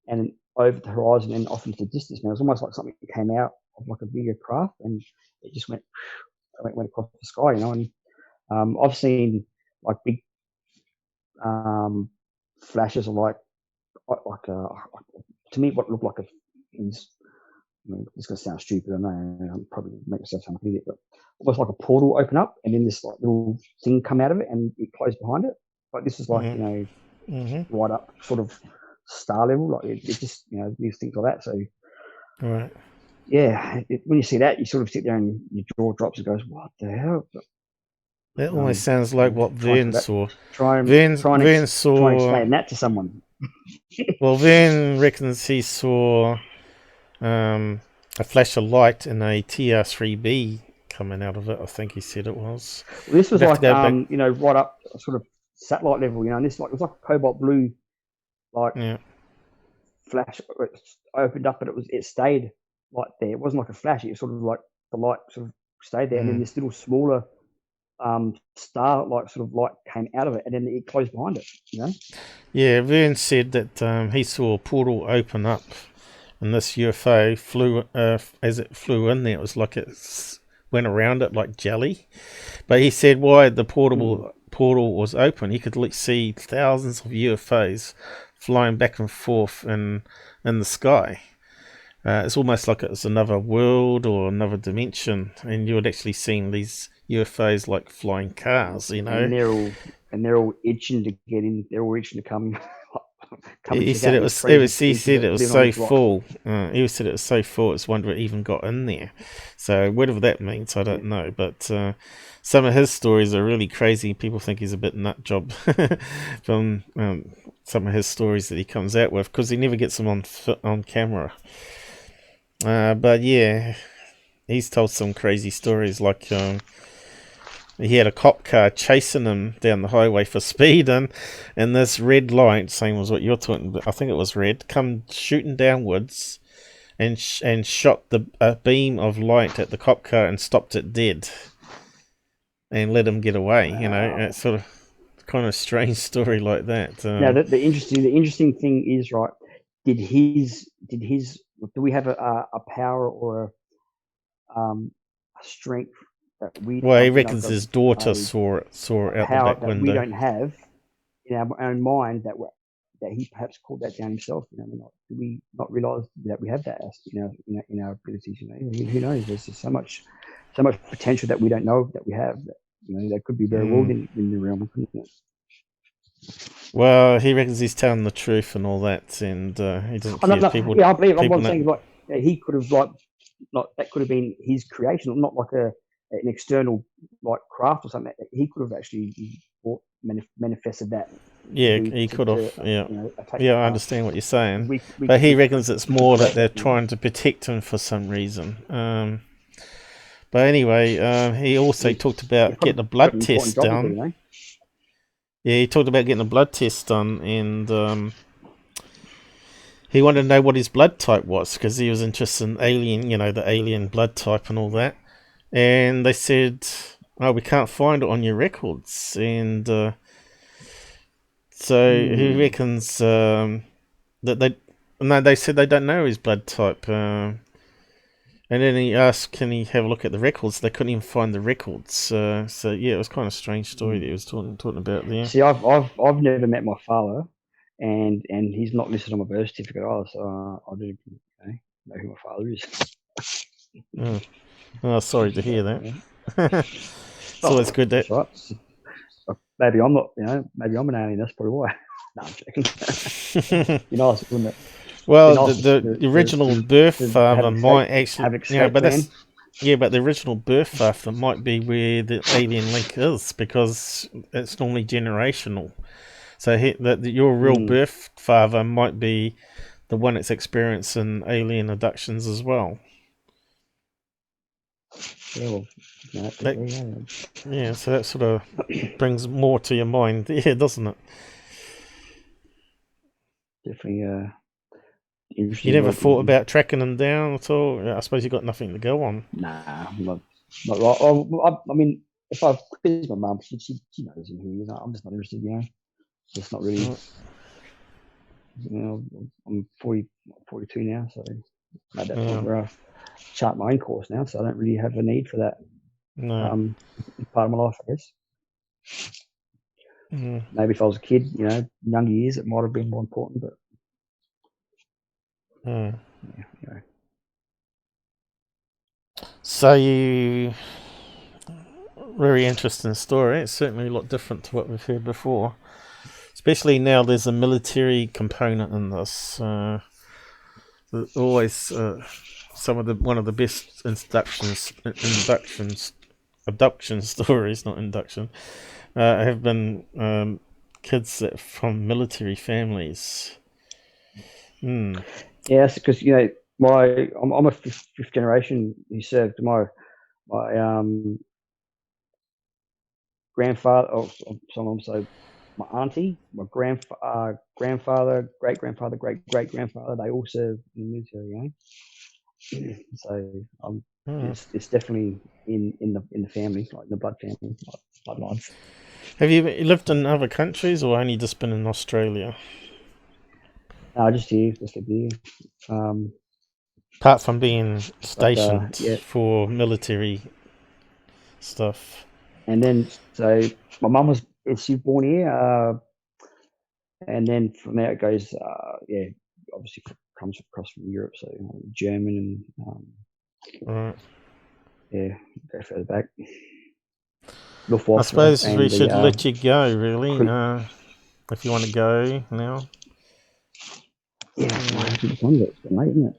and over the horizon and off into the distance. Now it was almost like something that came out of like a bigger craft, and it just went across the sky, And I've seen like big flashes of like to me what looked like it's going to sound stupid. I know I'm probably make myself sound like an idiot, but almost like a portal open up and then this like little thing come out of it and it closed behind it. But this is like right up sort of star level, like it just these things like that. So right. Yeah, when you see that, you sort of sit there and your jaw drops and goes, "What the hell?" But, that almost sounds like what Vern saw. Try and explain that to someone. Well, Vern reckons he saw a flash of light in a TR3B coming out of it. I think he said it was. Well, this was like right up sort of satellite level, and this it was like a cobalt blue, like flash. It opened up, but it stayed like there. It wasn't like a flash. It was sort of like the light sort of stayed there, and then this little smaller star like sort of light came out of it, and then it closed behind it. Yeah, Vern said that he saw a portal open up, and this UFO flew as it flew in there. It was like it went around it like jelly. But he said why the portal was open, he could see thousands of UFOs flying back and forth in the sky. It's almost like it was another world or another dimension, and you would actually seen these UFOs like flying cars, And they're all itching to get in. They're all itching to come. He said it was so full. He said it was so full. It's wonder it even got in there. So whatever that means, I don't know. But some of his stories are really crazy. People think he's a bit nut job from some of his stories that he comes out with because he never gets them on camera. But yeah, he's told some crazy stories like. He had a cop car chasing him down the highway for speed, and this red light, same as what you're talking about, I think it was red, come shooting downwards and shot a beam of light at the cop car and stopped it dead and let him get away. Wow. It's sort of kind of strange story like that. Now, the interesting thing is, right? Do we have a power or a strength? Well, he reckons his daughter saw out the back window. We don't have in our own mind that he perhaps called that down himself. Do we not realise that we have that in our abilities? Who knows? There's just so much potential that we don't know that we have. That could be very well in the realm, couldn't it? Well, he reckons he's telling the truth and all that, and he doesn't care people. Yeah, I believe. I'm saying he could have that could have been his creation, not like an external like craft or something. He could have actually manifested that. Yeah, he could have. I understand what you're saying, but he reckons it's more that they're trying to protect him for some reason. But anyway, he also talked about getting a blood test done. Yeah, he talked about getting a blood test done, and he wanted to know what his blood type was because he was interested in alien, the alien blood type and all that. And they said, "Oh, we can't find it on your records." And so he reckons that they said they don't know his blood type. And then he asked, "Can he have a look at the records?" They couldn't even find the records. So yeah, it was kind of a strange story that he was talking about there. See, I've never met my father, and he's not listed on my birth certificate either. So I do know who my father is. Oh, oh sorry to hear So, that. It's always good that. that's right. Maybe I'm not. Maybe I'm an alien. That's probably why. No, I'm joking. Be nice, wouldn't it? Be Well, nice the original birth to father might actually, have but escape plan. that's but the original birth father might be where the alien link is because it's normally generational. So your real birth father might be the one that's experiencing alien abductions as well. Yeah, well, So that sort of brings more to your mind, doesn't it? Definitely You interesting. never thought about tracking them down at all? I suppose you got nothing to go on. Nah, not right. I mean, if I quiz my mum, she knows who he is. I'm just not interested. Just not really. I'm 42 now, so I'm at that point where I chart my own course now, so I don't really have a need for that. No. Part of my life, I guess. Maybe if I was a kid, younger years, it might have been more important, but anyway. So very interesting story. It's certainly a lot different to what we've heard before. Especially now there's a military component in this. Always one of the best abduction stories, not induction, have been kids from military families. Yes, because I'm a fifth generation who served. My grandfather, so my auntie, my grandfather, great grandfather, great great grandfather, they all served in the military. So it's definitely in the family, like in the blood family, like bloodlines. Have you lived in other countries or only just been in Australia? No, just here. Apart from being stationed Yeah. for military stuff. And then, so my mum was born here, and then from there it goes, obviously comes across from Europe, so German and go further back. I suppose we should let you go, really, if you want to go now. It's late, isn't it?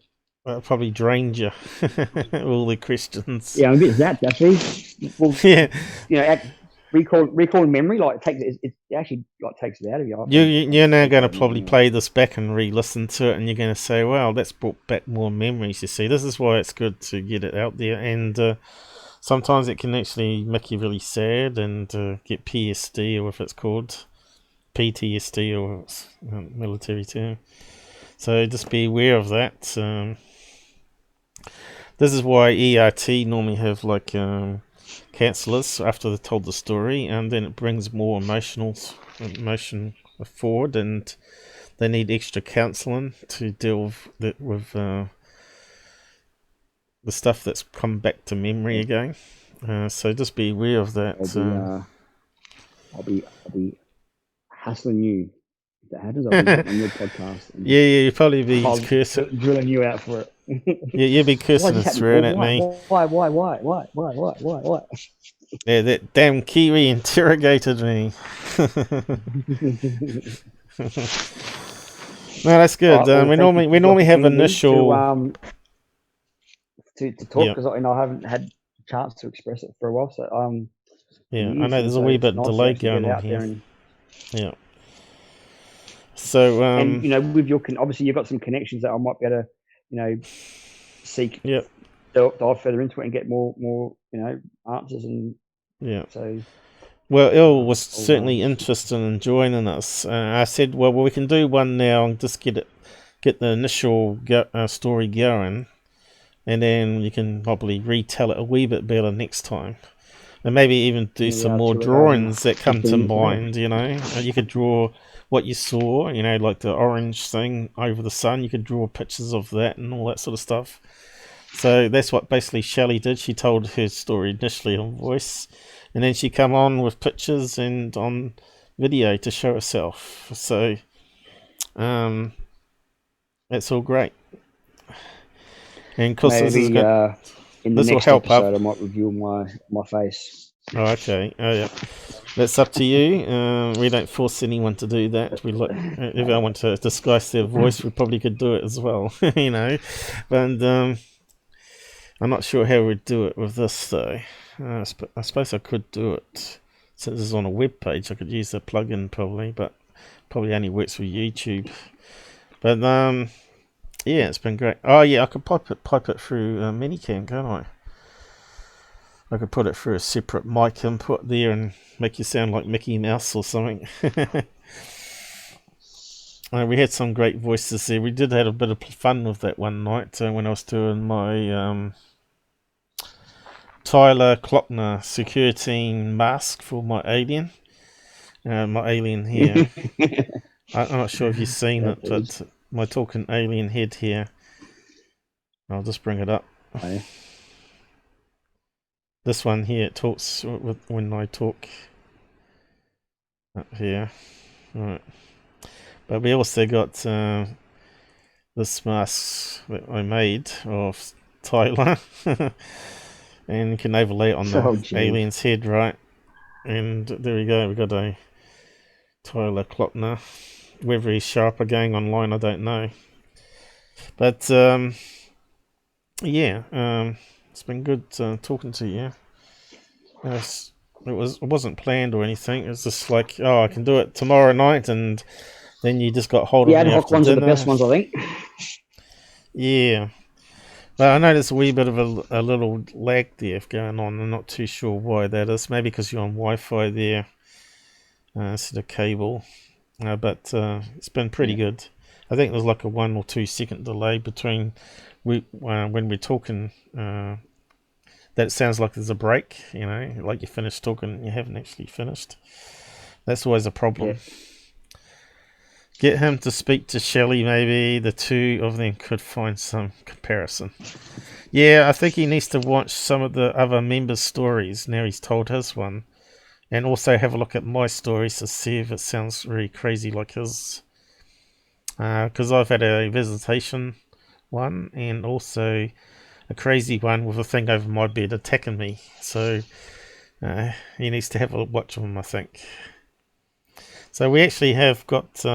That probably drained you, all the questions. Yeah, I'm a bit zapped actually. Well, yeah. Recall memory, like it actually like takes it out of you. You're now going to probably play this back and re-listen to it, and you're going to say, "Wow, that's brought back more memories." You see, this is why it's good to get it out there, and sometimes it can actually make you really sad and get PSD, or if it's called PTSD, or military term. So just be aware of that. This is why ERT normally have like counselors after they've told the story, and then it brings more emotion forward, and they need extra counselling to deal with the stuff that's come back to memory again. So just be aware of that. I'll be hassling you. If that happens, I'll be on your podcast. And you'll probably be cursing, drilling you out for it. You'll be cursing and swearing at me. Why? Yeah, that damn Kiwi interrogated me. No, that's good. Right, well, we normally have initial to talk because I haven't had a chance to express it for a while. So I know there's a wee bit delay going on here. Yeah. So and with your obviously you've got some connections that I might be able to seek. Dive further into it and get more answers and so. Well, Il was certainly interested in joining us. I said, well, we can do one now and just get the initial story going, and then you can probably retell it a wee bit better next time, and maybe even do some more drawings that come to mind. You could draw what you saw. Like the orange thing over the sun. You could draw pictures of that and all that sort of stuff. So that's what basically Shelley did. She told her story initially on voice, and then she come on with pictures and on video to show herself. So that's all great. And of course, Maybe in the this will next help up. episode, I might reveal my face. Oh, okay. Oh, yeah. That's up to you. We don't force anyone to do that. We like if I want to disguise their voice, we probably could do it as well, you know. But I'm not sure how we'd do it with this though. I suppose I could do it since it's on a web page. I could use the plugin probably, but probably only works for YouTube. But yeah, it's been great. Oh yeah, I could pipe it through Minicam, can't I? I could put it through a separate mic input there and make you sound like Mickey Mouse or something. We had some great voices there. We did have a bit of fun with that one night when I was doing my Tyler Clockner Secure Team mask for my alien. My alien here. I'm not sure if you've seen it, but my talking alien head here. I'll just bring it up. Oh, yeah. This one here, it talks when I talk up here. Right. But we also got this mask that I made of Tyler. And you can overlay it on the alien's head, right? And there we go, we got a Tyler Clockner. Whether he's sharper going online, I don't know. But yeah, it's been good talking to you. It wasn't planned or anything. It was just like, oh, I can do it tomorrow night, and then you just got hold of me after dinner. The ad hoc ones are the best ones, I think. Yeah. But I know there's a wee bit of a little lag there going on. I'm not too sure why that is. Maybe because you're on Wi-Fi there instead of cable. But it's been pretty good. I think there's like a 1 or 2 second delay between when we're talking. That sounds like there's a break, you know, like you finished talking and you haven't actually finished. That's always a problem. Yeah. Get him to speak to Shelley, maybe. The two of them could find some comparison. Yeah, I think he needs to watch some of the other members' stories now he's told his one. And also have a look at my stories to see if it sounds really crazy like his. Because I've had a visitation one and also a crazy one with a thing over my bed attacking me. So he needs to have a watch of them, I think. So we actually have got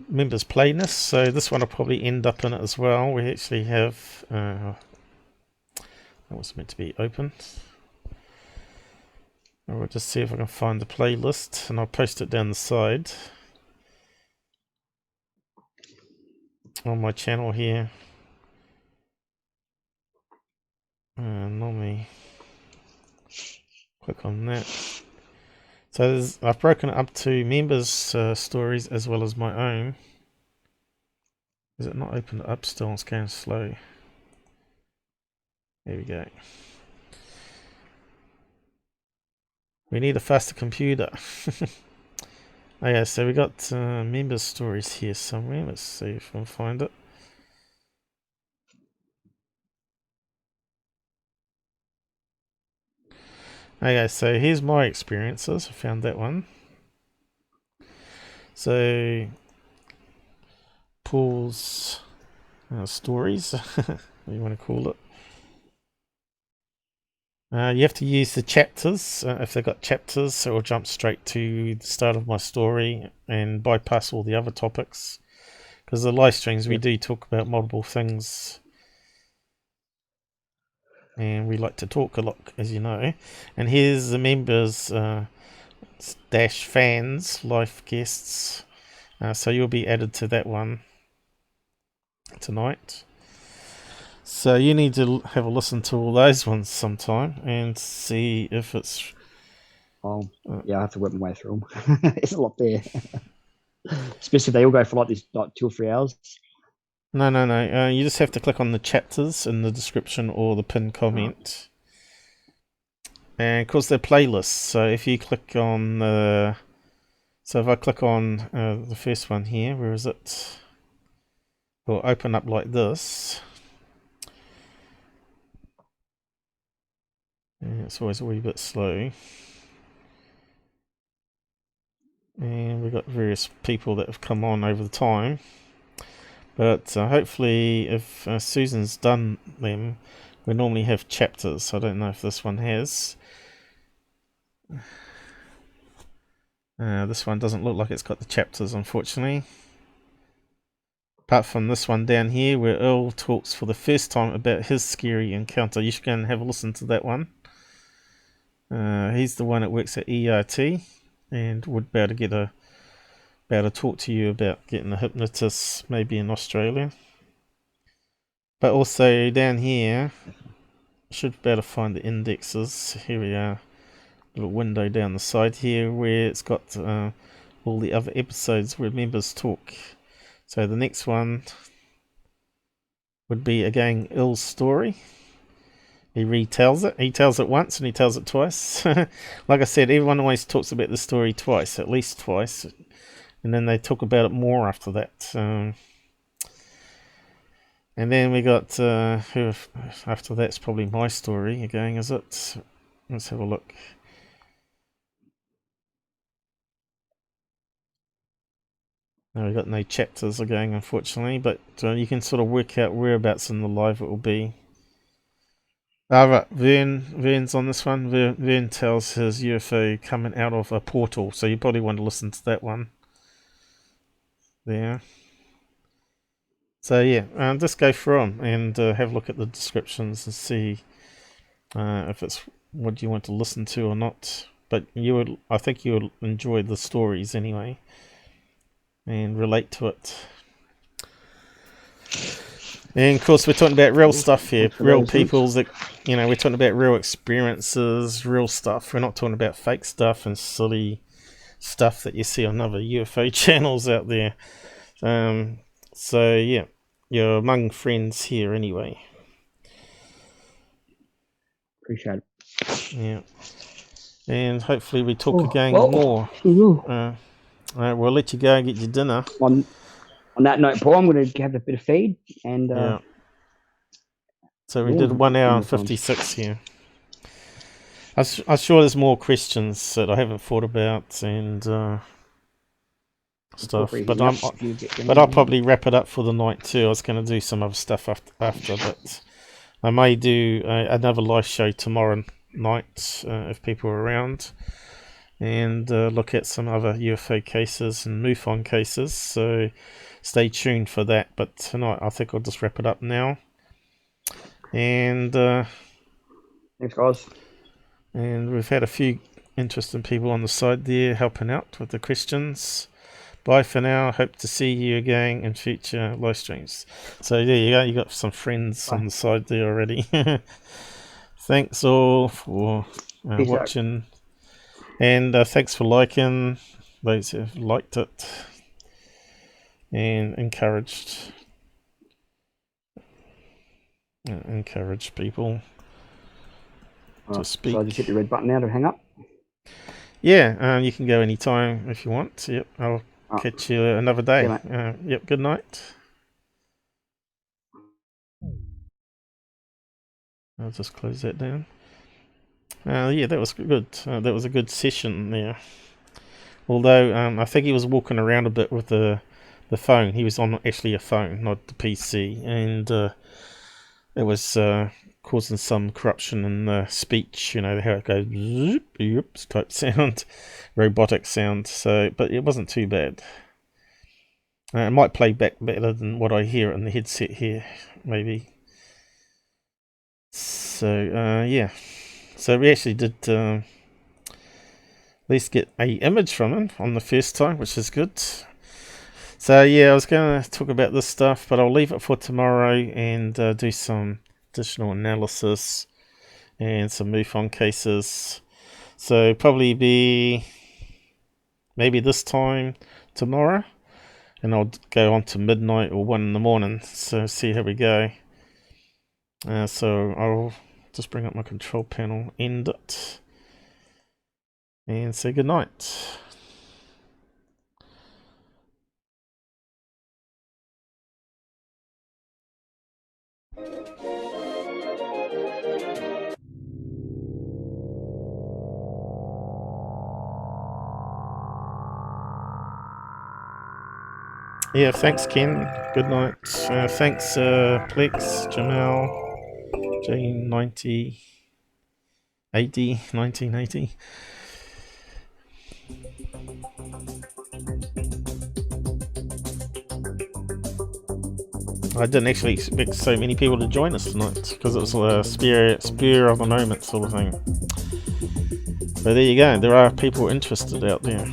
members playlist. So this one will probably end up in it as well. We actually have that was meant to be open. We'll just see if I can find the playlist, and I'll post it down the side on my channel here. Normally click on that. So I've broken it up to members' stories as well as my own. Is it not opened up still? It's going slow. There we go. We need a faster computer. Okay, so we got members' stories here somewhere. Let's see if I can find it. Okay, so here's my experiences. I found that one. So Paul's stories, what do you want to call it? You have to use the chapters. If they've got chapters, it will jump straight to the start of my story and bypass all the other topics. Because the live streams, we do talk about multiple things. And we like to talk a lot, as you know. And here's the members dash fans, live guests. So you'll be added to that one tonight. So you need to have a listen to all those ones sometime and see if it's... Oh, yeah, I have to work my way through them. There's a lot there. Especially if they all go for like 2 or 3 hours. No. You just have to click on the chapters in the description or the pinned comment. And of course they're playlists. So if you click on the... So if I click on the first one here, where is it? will open up like this. And it's always a wee bit slow. And we've got various people that have come on over the time. But hopefully, if Susan's done them, we normally have chapters. I don't know if this one has. This one doesn't look like it's got the chapters, unfortunately. Apart from this one down here, where Earl talks for the first time about his scary encounter. You should go and have a listen to that one. He's the one that works at ERT and would be able to talk to you about getting a hypnotist maybe in Australia. But also down here, should be able to find the indexes. Here we are, little window down the side here where it's got all the other episodes where members talk. So the next one would be again Ill's story. He retells it. He tells it once and he tells it twice. Like I said, everyone always talks about the story twice, at least twice, and then they talk about it more after that. And then we got after that's probably my story again, is it? Let's have a look. No, we got no chapters again, unfortunately, but you can sort of work out whereabouts in the live it will be. Right, Vern's on this one. Vern tells his UFO coming out of a portal, so you probably want to listen to that one. There. So yeah, just go through them and have a look at the descriptions and see if it's what you want to listen to or not. But I think you would enjoy the stories anyway and relate to it. And of course, we're talking about real stuff here, real people's, we're talking about real experiences, real stuff. We're not talking about fake stuff and silly stuff that you see on other UFO channels out there. So yeah, you're among friends here anyway. Appreciate it. Yeah. And hopefully we talk again more. We'll let you go and get your dinner. On that note, Paul, I'm going to have a bit of feed and yeah. So we did 1 hour and 56 here. I'm sure there's more questions that I haven't thought about and stuff. But I'll probably wrap it up for the night too. I was going to do some other stuff after, but I may do another live show tomorrow night if people are around, and look at some other UFO cases and MUFON cases. So stay tuned for that. But tonight, I think I'll just wrap it up now. And thanks, guys. And we've had a few interesting people on the side there helping out with the questions. Bye for now. Hope to see you again in future live streams. So there you go. You got some friends on the side there already. Thanks all for watching. And thanks for liking those who have liked it and encouraged people to speak. So I just hit the red button now to hang up? Yeah, you can go anytime if you want. Yep, I'll catch you another day. Yep, good night. I'll just close that down. Yeah, that was good. That was a good session there. Although I think he was walking around a bit with the phone. He was on actually a phone, not the PC, and it was causing some corruption in the speech. You know how it goes, zoop, type sound, robotic sound. So, but it wasn't too bad. It might play back better than what I hear in the headset here, maybe. So yeah, so we actually did at least get a image from him on the first time, which is good. So yeah, I was going to talk about this stuff, but I'll leave it for tomorrow and do some additional analysis and some MUFON cases. So probably be maybe this time tomorrow, and I'll go on to midnight or 1 in the morning. So see how we go. So I'll just bring up my control panel, end it, and say goodnight. Yeah, thanks, Ken. Good night. Thanks, Plex, Jamal, J90, 1980. I didn't actually expect so many people to join us tonight because it was a spur of the moment sort of thing. But there you go, there are people interested out there.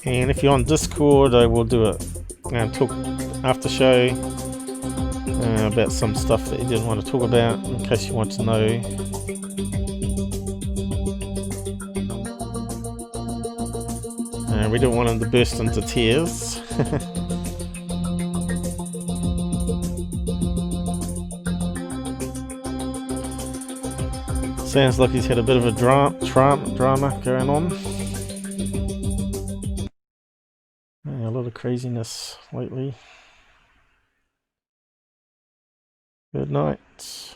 And if you're on Discord, I will do it and talk after show about some stuff that you didn't want to talk about in case you want to know. We don't want them to burst into tears. Sounds like he's had a bit of a drama going on. A lot of craziness lately. Good night.